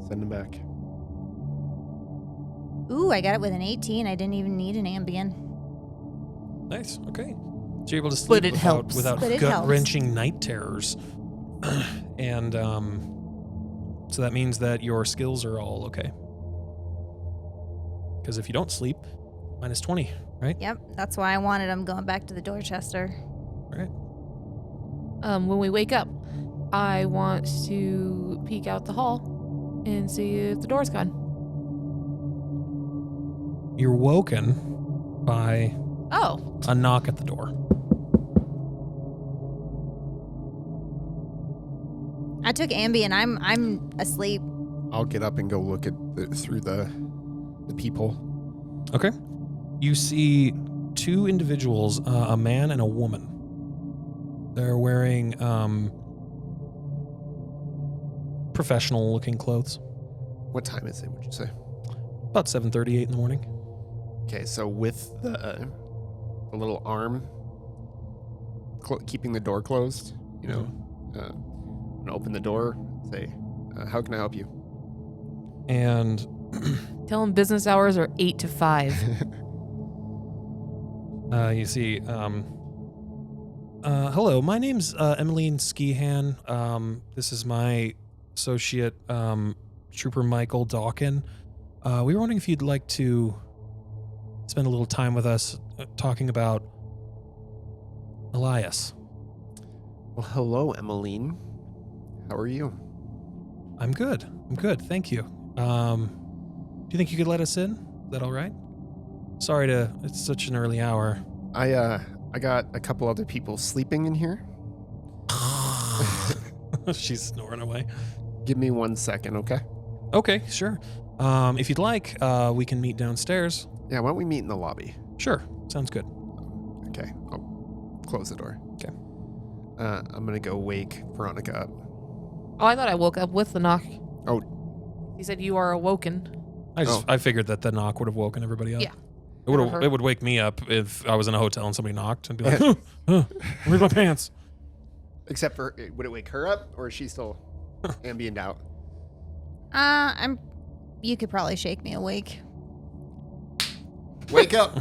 Send them back. Ooh, I got it with an 18. I didn't even need an Ambien. Nice. Okay. So you're able to sleep But it helps. without But it helps. gut-wrenching night terrors. And so that means that your skills are all okay. Because if you don't sleep, minus 20, right? Yep, that's why I wanted them going back to the Dorchester. Right. When we wake up, I want to peek out the hall and see if the door's gone. You're woken by Oh, a knock at the door. I took Ambien. I'm asleep. I'll get up and go look at through the people. Okay. You see two individuals, a man and a woman. They're wearing professional-looking clothes. What time is it, would you say? About 7:38 in the morning. Okay, so with the little arm keeping the door closed, you know, I'm gonna open the door, say, how can I help you? And tell them business hours are 8 to 5. you see, hello, my name's Emmeline Skihan. This is my associate, Trooper Michael Dawkin. We were wondering if you'd like to spend a little time with us talking about Elias. Well, hello, Emmeline. How are you? I'm good. Thank you. Do you think you could let us in? Is that all right? Sorry it's such an early hour. I got a couple other people sleeping in here. She's snoring away. Give me 1 second, okay? Okay, sure. If you'd like, we can meet downstairs. Yeah, why don't we meet in the lobby? Sure, sounds good. Okay, I'll close the door. Okay. I'm gonna go wake Veronica up. Oh, I thought I woke up with the knock. Oh. He said you are awoken. I figured that the knock would have woken everybody up. Yeah. It would wake me up if I was in a hotel and somebody knocked and be like, where's my pants? Except for, would it wake her up, or is she still ambient out? You could probably shake me awake. Wake up!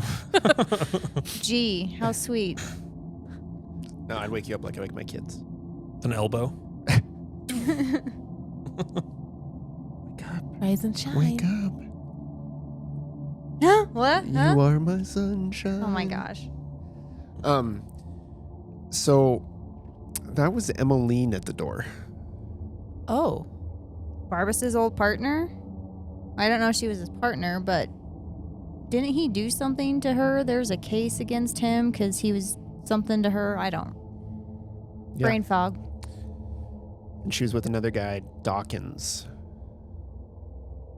Gee, how sweet. No, I'd wake you up like I wake my kids. An elbow. Wake up. Rise and shine. Wake up. Huh? What? Huh? You are my sunshine. Oh my gosh. So that was Emmeline at the door. Oh. Barbas's old partner? I don't know if she was his partner, but didn't he do something to her? There's a case against him because he was something to her. I don't. Yeah. Brain fog. And she was with another guy, Dawkins.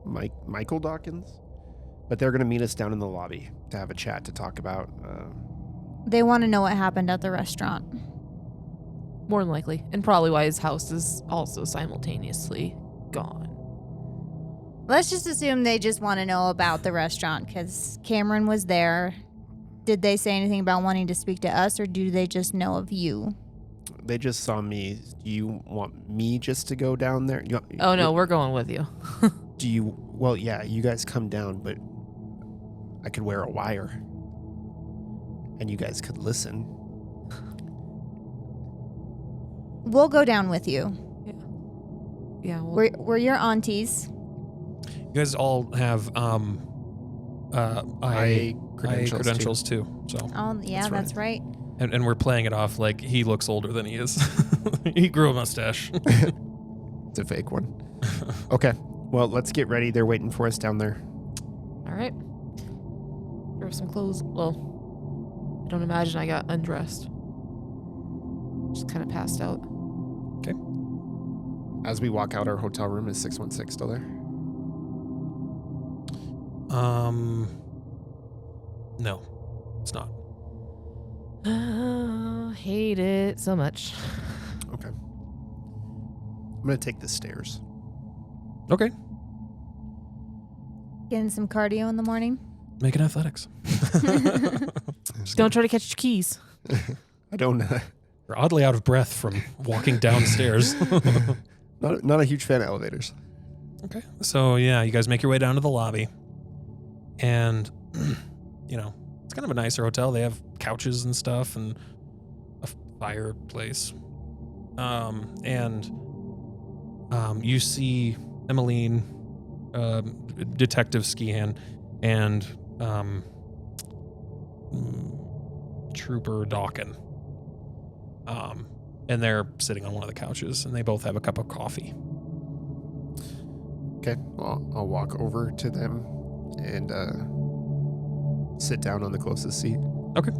Michael Dawkins? But they're going to meet us down in the lobby to have a chat to talk about. They want to know what happened at the restaurant. More than likely. And probably why his house is also simultaneously gone. Let's just assume they just want to know about the restaurant because Cameron was there. Did they say anything about wanting to speak to us, or do they just know of you? They just saw me. Do you want me just to go down there? Oh, no, we're going with you. Do you? Well, yeah, you guys come down, but I could wear a wire. And you guys could listen. We'll go down with you. Yeah. Well, We're your aunties. You guys all have I credentials too. So Oh, yeah, that's right. and we're playing it off like he looks older than he is. He grew a mustache. It's a fake one. Okay. Well, let's get ready. They're waiting for us down there. all right. Throw some clothes. Well, I don't imagine I got undressed. Just kind of passed out. Okay. As we walk out, our hotel room is 616 still there. No, it's not. hate it so much. Okay. I'm going to take the stairs. Okay. Getting some cardio in the morning. Make an athletics. Don't try to catch your keys. I don't You're oddly out of breath from walking downstairs. not a huge fan of elevators. Okay. So, yeah, you guys make your way down to the lobby. And, you know, it's kind of a nicer hotel. They have couches and stuff and a fireplace. You see Emmeline, Detective Skihan, and Trooper Dawkin. And they're sitting on one of the couches, and they both have a cup of coffee. Okay, well, I'll walk over to them and sit down on the closest seat. Okay.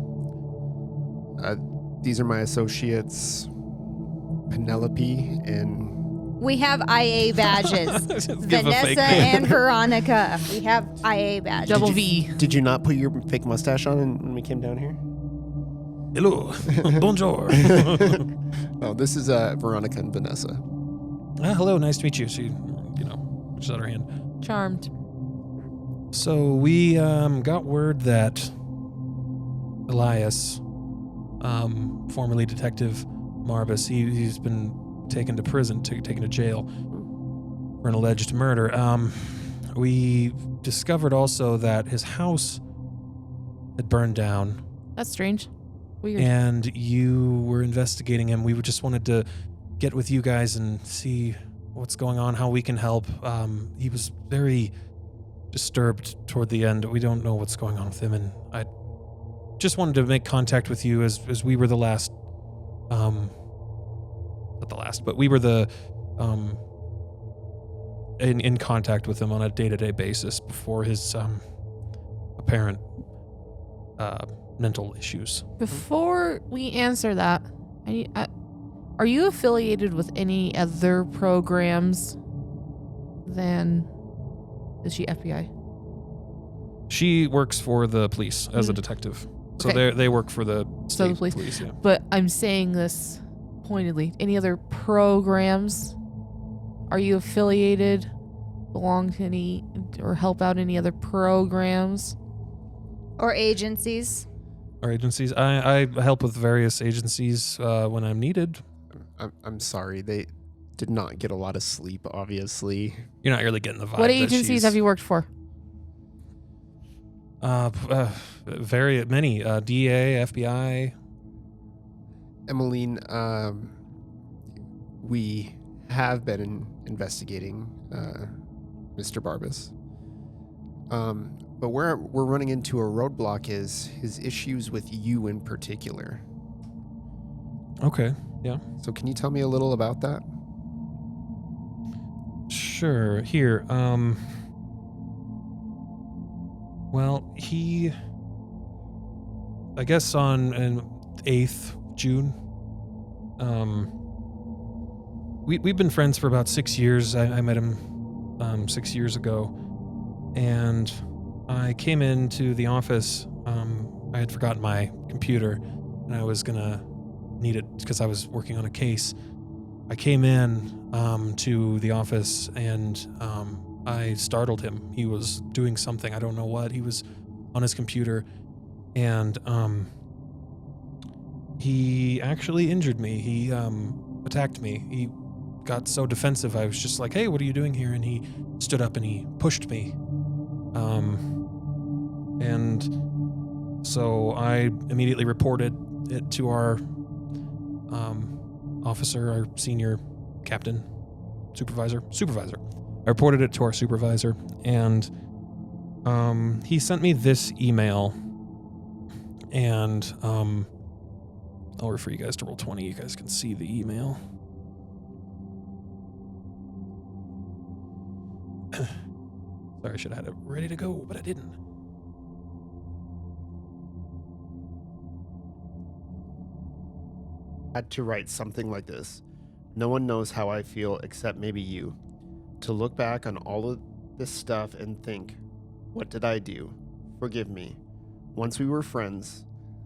These are my associates, Penelope and... We have IA badges. Give a fake Vanessa name. and Veronica. We have IA badges. Double V. Did you not put your fake mustache on when we came down here? Hello. Bonjour. Oh, this is Veronica and Vanessa. Hello, nice to meet you. She, you know, reaches out her hand. Charmed. So we got word that Elias, formerly Detective Marbus, he's been taken to prison, taken to jail for an alleged murder. We discovered also that his house had burned down. That's strange. Weird. And you were investigating him. We just wanted to get with you guys and see what's going on, how we can help. He was very disturbed toward the end. We don't know what's going on with him, and I just wanted to make contact with you as we were the last, not the last, but we were the in contact with him on a day-to-day basis before his apparent mental issues. Before we answer that, are you affiliated with any other programs than... Is she FBI? She works for the police as a detective. So Okay. they work for the So the state police. yeah. But I'm saying this pointedly. Any other programs? Are you affiliated? Belong to any or help out any other programs? Or agencies. Our agencies. I help with various agencies when I'm needed. I'm sorry, they did not get a lot of sleep, obviously. You're not really getting the vibe. What that agencies she's- have you worked for? Very many. DEA, FBI. Emmeline, we have been investigating Mr. Barbas. But where we're running into a roadblock is his issues with you in particular. Okay. Yeah. So can you tell me a little about that? Sure. Here. Well, he. I guess on 8th June. We've been friends for about 6 years. I met him 6 years ago, and I came into the office. I had forgotten my computer, and I was gonna need it because I was working on a case. I came in to the office, and I startled him. He was doing something, I don't know what. He was on his computer, and he actually injured me. He attacked me. He got so defensive. I was just like, "Hey, what are you doing here?" And he stood up and he pushed me. And so I immediately reported it to our officer, our senior captain, supervisor. I reported it to our supervisor, and he sent me this email, and I'll refer you guys to Roll20. You guys can see the email. Sorry, I should have had it ready to go, but I didn't. Had to write something like this. No one knows how I feel except maybe you. To look back on all of this stuff and think, what did I do? Forgive me. Once we were friends,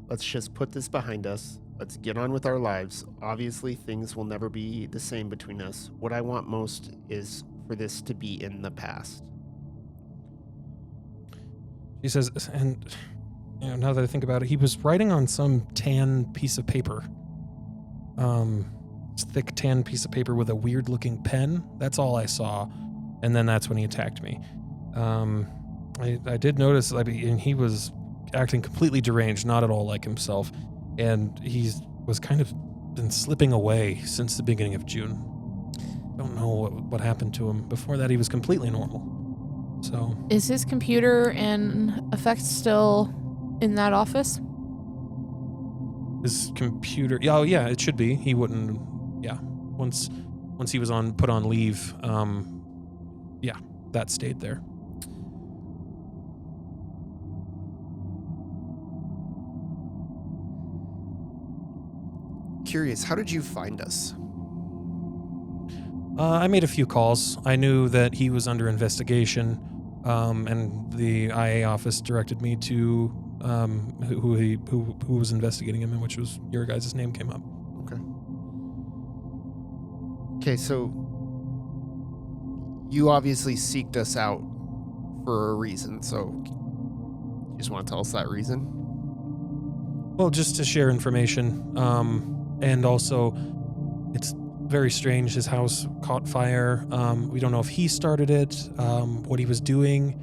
let's just put this behind us. let's get on with our lives. Obviously, things will never be the same between us. What I want most is for this to be in the past. She says, and now that I think about it, he was writing on some tan piece of paper. Thick tan piece of paper with a weird looking pen. That's all I saw. And then that's when he attacked me. I did notice, and he was acting completely deranged, not at all like himself. And he was kind of been slipping away since the beginning of June. Don't know what happened to him. Before that, he was completely normal. So, is his computer and effects still in that office? his computer, oh yeah, it should be. He wouldn't, yeah. Once he was put on leave, yeah, that stayed there. Curious, how did you find us? I made a few calls. I knew that he was under investigation, and the IA office directed me to who was investigating him, and which was your guys' name came up. Okay, so you obviously seeked us out for a reason, so you just want to tell us that reason? Well, just to share information, and also it's very strange. His house caught fire. We don't know if he started it, what he was doing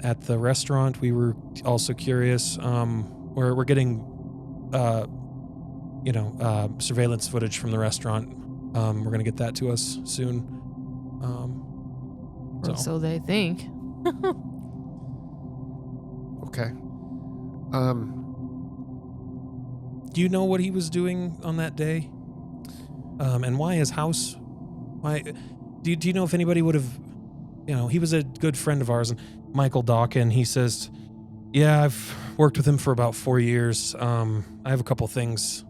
at the restaurant. We were also curious. We're getting, surveillance footage from the restaurant. We're going to get that to us soon. Or so they think. Okay. Do you know what he was doing on that day? And why his house? Why? Do you know if anybody would have? He was a good friend of ours, and Michael Dawkin. He says, "Yeah, I've worked with him for about 4 years. I have a couple things.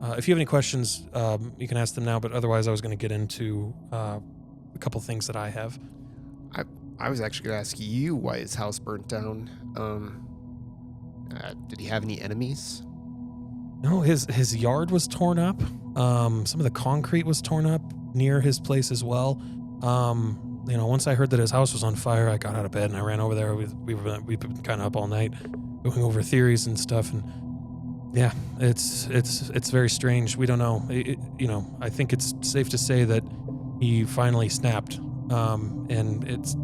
If you have any questions, you can ask them now. But otherwise, I was going to get into a couple things that I have." I was actually going to ask you why his house burnt down. Did he have any enemies? No, his yard was torn up. Some of the concrete was torn up near his place as well. Once I heard that his house was on fire, I got out of bed and I ran over there. We've been kind of up all night going over theories and stuff. And yeah, it's very strange. We don't know. I think it's safe to say that he finally snapped. And it's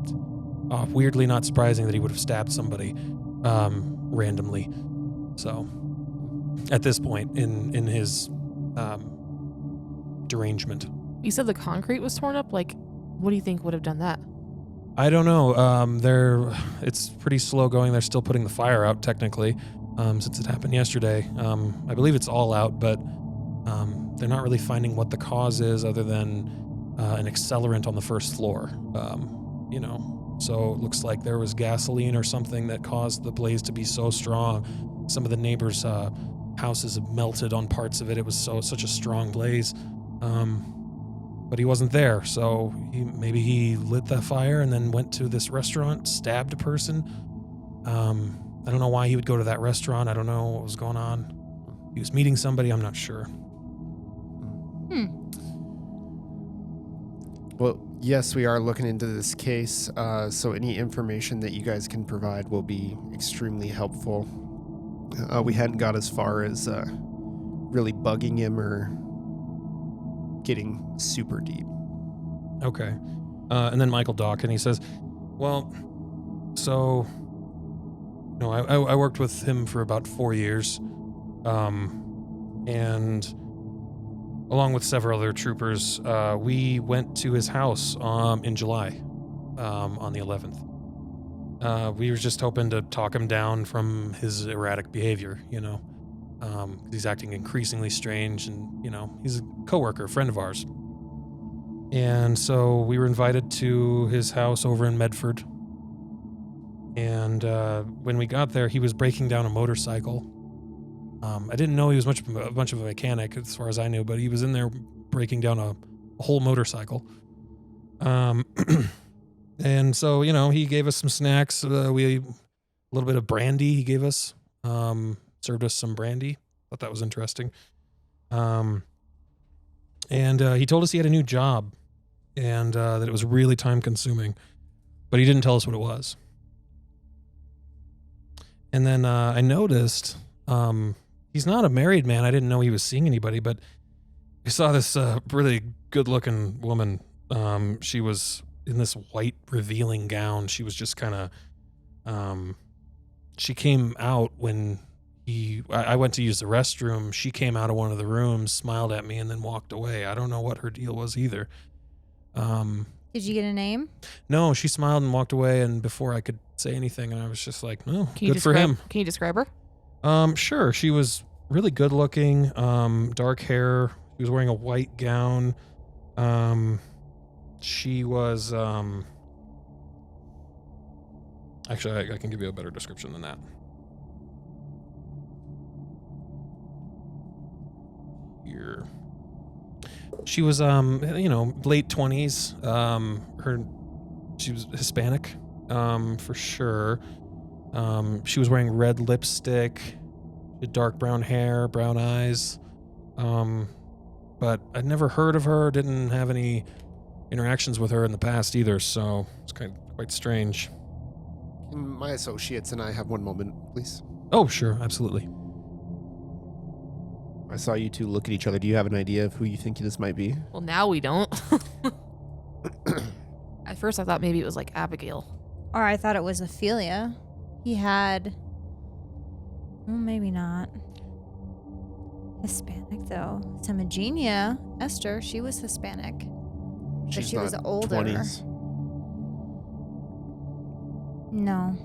weirdly not surprising that he would have stabbed somebody randomly. So at this point in his derangement. You said the concrete was torn up? Like, what do you think would have done that? I don't know. It's pretty slow going. They're still putting the fire out technically, since it happened yesterday. I believe it's all out, but they're not really finding what the cause is other than an accelerant on the first floor. So it looks like there was gasoline or something that caused the blaze to be so strong. Some of the neighbors' houses have melted on parts of it. It was such a strong blaze. But he wasn't there, so maybe he lit the fire and then went to this restaurant, stabbed a person. I don't know why he would go to that restaurant. I don't know what was going on. He was meeting somebody. I'm not sure. Well, yes, we are looking into this case, so any information that you guys can provide will be extremely helpful. We hadn't got as far as really bugging him or getting super deep. Okay. And then Michael Dawkin, he says, well, so, I worked with him for about 4 years, and along with several other troopers, we went to his house in July, on the 11th. We were just hoping to talk him down from his erratic behavior, 'cause he's acting increasingly strange, and, he's a coworker, a friend of ours. And so we were invited to his house over in Medford. And when we got there, he was breaking down a motorcycle. I didn't know he was much of a mechanic, as far as I knew, but he was in there breaking down a whole motorcycle. And so, he gave us some snacks. A little bit of brandy he gave us. Served us some brandy. thought that was interesting. And he told us he had a new job and that it was really time consuming, but he didn't tell us what it was. And then I noticed he's not a married man. I didn't know he was seeing anybody, but I saw this really good-looking woman. She was in this white revealing gown. She was just kind of, she came out when I went to use the restroom. She came out of one of the rooms, smiled at me, and then walked away. I don't know what her deal was either. Did you get a name? No, she smiled and walked away, and before I could say anything, and I was just like, no, good for him. Can you describe her? Sure. She was really good looking, dark hair. She was wearing a white gown. She was, actually, I can give you a better description than that. Here. She was, late 20s. She was Hispanic, for sure. She was wearing red lipstick, dark brown hair, brown eyes. But I'd never heard of her, didn't have any interactions with her in the past either, so it's quite strange. Can my associates and I have one moment, please? Oh, sure, absolutely. I saw you two look at each other. Do you have an idea of who you think this might be? Well, now we don't. At first, I thought maybe it was like Abigail. Or I thought it was Ophelia. He had... Well, maybe not. Hispanic, though. Timogenia, Esther, she was Hispanic. But she was older. 20s. No.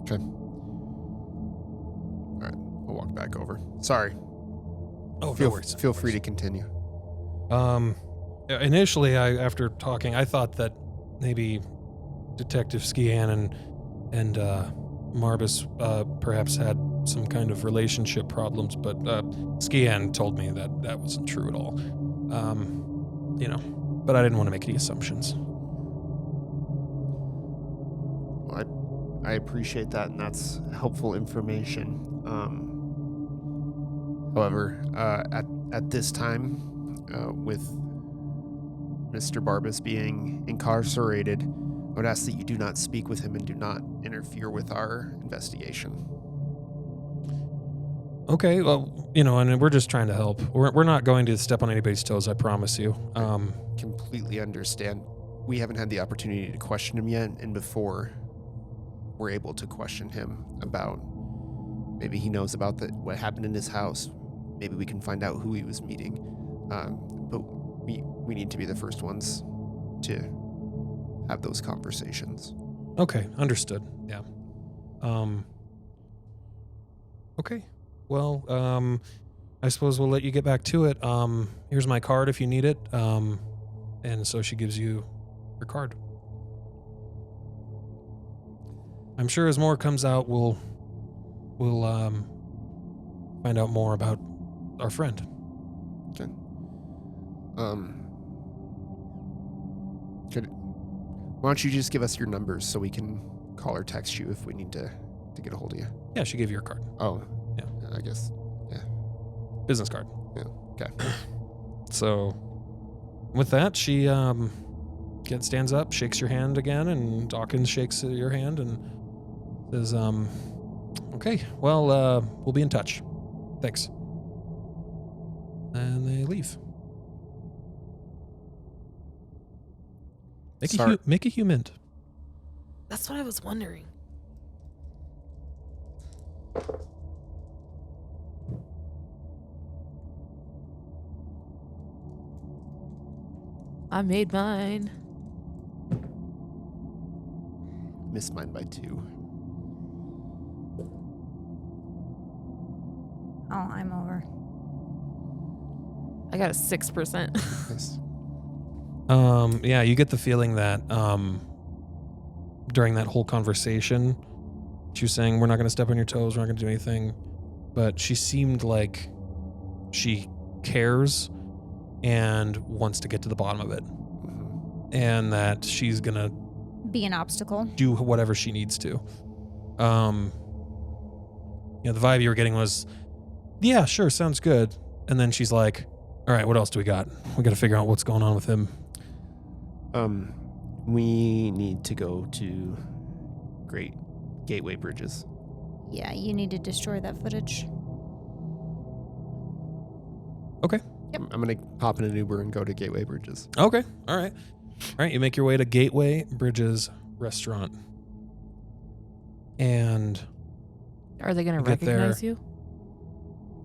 Okay. All right, I'll walk back over. Sorry. Oh, Feel free to continue. Initially, after talking, I thought that maybe Detective Skian and Marbus perhaps had some kind of relationship problems, but Skian told me that wasn't true at all. But I didn't want to make any assumptions. Well, I appreciate that, and that's helpful information. However, at this time, with Mr. Barbas being incarcerated, I would ask that you do not speak with him and do not interfere with our investigation. Okay, well, and we're just trying to help. We're not going to step on anybody's toes, I promise you. Completely understand. We haven't had the opportunity to question him yet, and before we're able to question him about maybe he knows about what happened in his house, maybe we can find out who he was meeting. But we need to be the first ones to have those conversations. Okay, understood. Yeah. Okay. Well, I suppose we'll let you get back to it. Here's my card if you need it. And so she gives you her card. I'm sure as more comes out, we'll find out more about our friend. Okay. Why don't you just give us your numbers so we can call or text you if we need to get a hold of you? Yeah, she gave you her card. Oh, yeah. I guess. Yeah. Business card. Yeah. Okay. So, with that, she stands up, shakes your hand again, and Dawkins shakes your hand and says, "Okay, well, we'll be in touch. Thanks." And they leave. Make a human. That's what I was wondering. I made mine. Missed mine by 2. Oh, I'm over. I got a 6%. Nice. Yeah, you get the feeling that during that whole conversation, she was saying, we're not going to step on your toes, we're not going to do anything. But she seemed like she cares and wants to get to the bottom of it. Mm-hmm. And that she's going to Be an obstacle. do whatever she needs to. the vibe you were getting was, yeah, sure, sounds good. And then she's like, all right, what else do we got? We got to figure out what's going on with him. We need to go to Great Gateway Bridges. Yeah, you need to destroy that footage. Okay. Yep. I'm going to hop in an Uber and go to Gateway Bridges. Okay. All right. All right. You make your way to Gateway Bridges Restaurant. And Are they going to Get there. recognize you?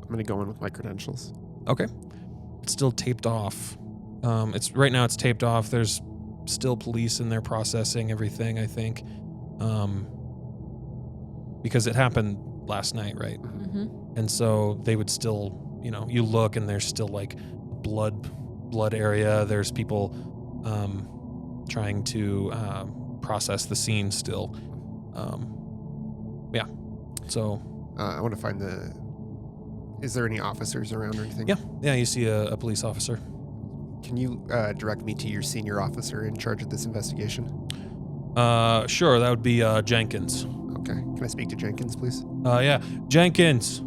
I'm going to go in with my credentials. okay. It's still taped off. Right now it's taped off. There's still police in there processing everything, I think. Because it happened last night, right? Mm-hmm. And so they would still, you look and there's still like blood area. There's people trying to process the scene still. Yeah. So I want to find is there any officers around or anything? yeah, you see a police officer. Can you direct me to your senior officer in charge of this investigation? Sure, that would be Jenkins. Okay. Can I speak to Jenkins, please? Yeah, Jenkins.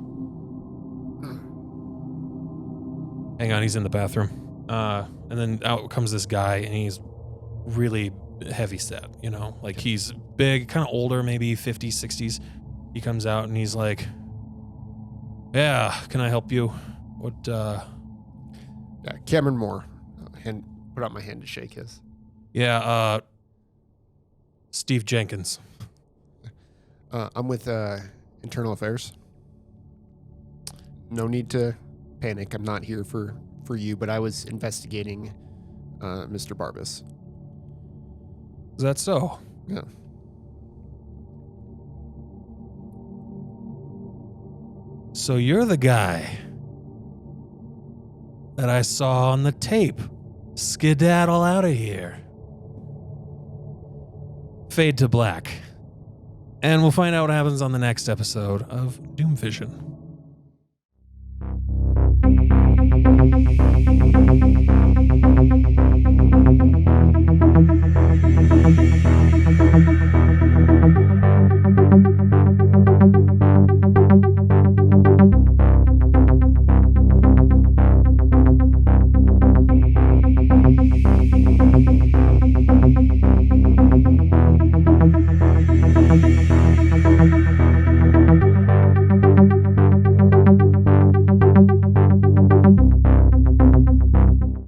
Hang on, he's in the bathroom. And then out comes this guy, and he's really heavy set, like he's big, kind of older, maybe 50s, 60s. He comes out and he's like, yeah, can I help you? What, Yeah, Cameron Moore. Put out my hand to shake his. Yeah, Steve Jenkins. I'm with Internal Affairs. No need to panic. I'm not here for you, but I was investigating Mr. Barbas. Is that so? Yeah. So you're the guy that I saw on the tape skedaddle out of here. Fade to black. And we'll find out what happens on the next episode of DoomVision.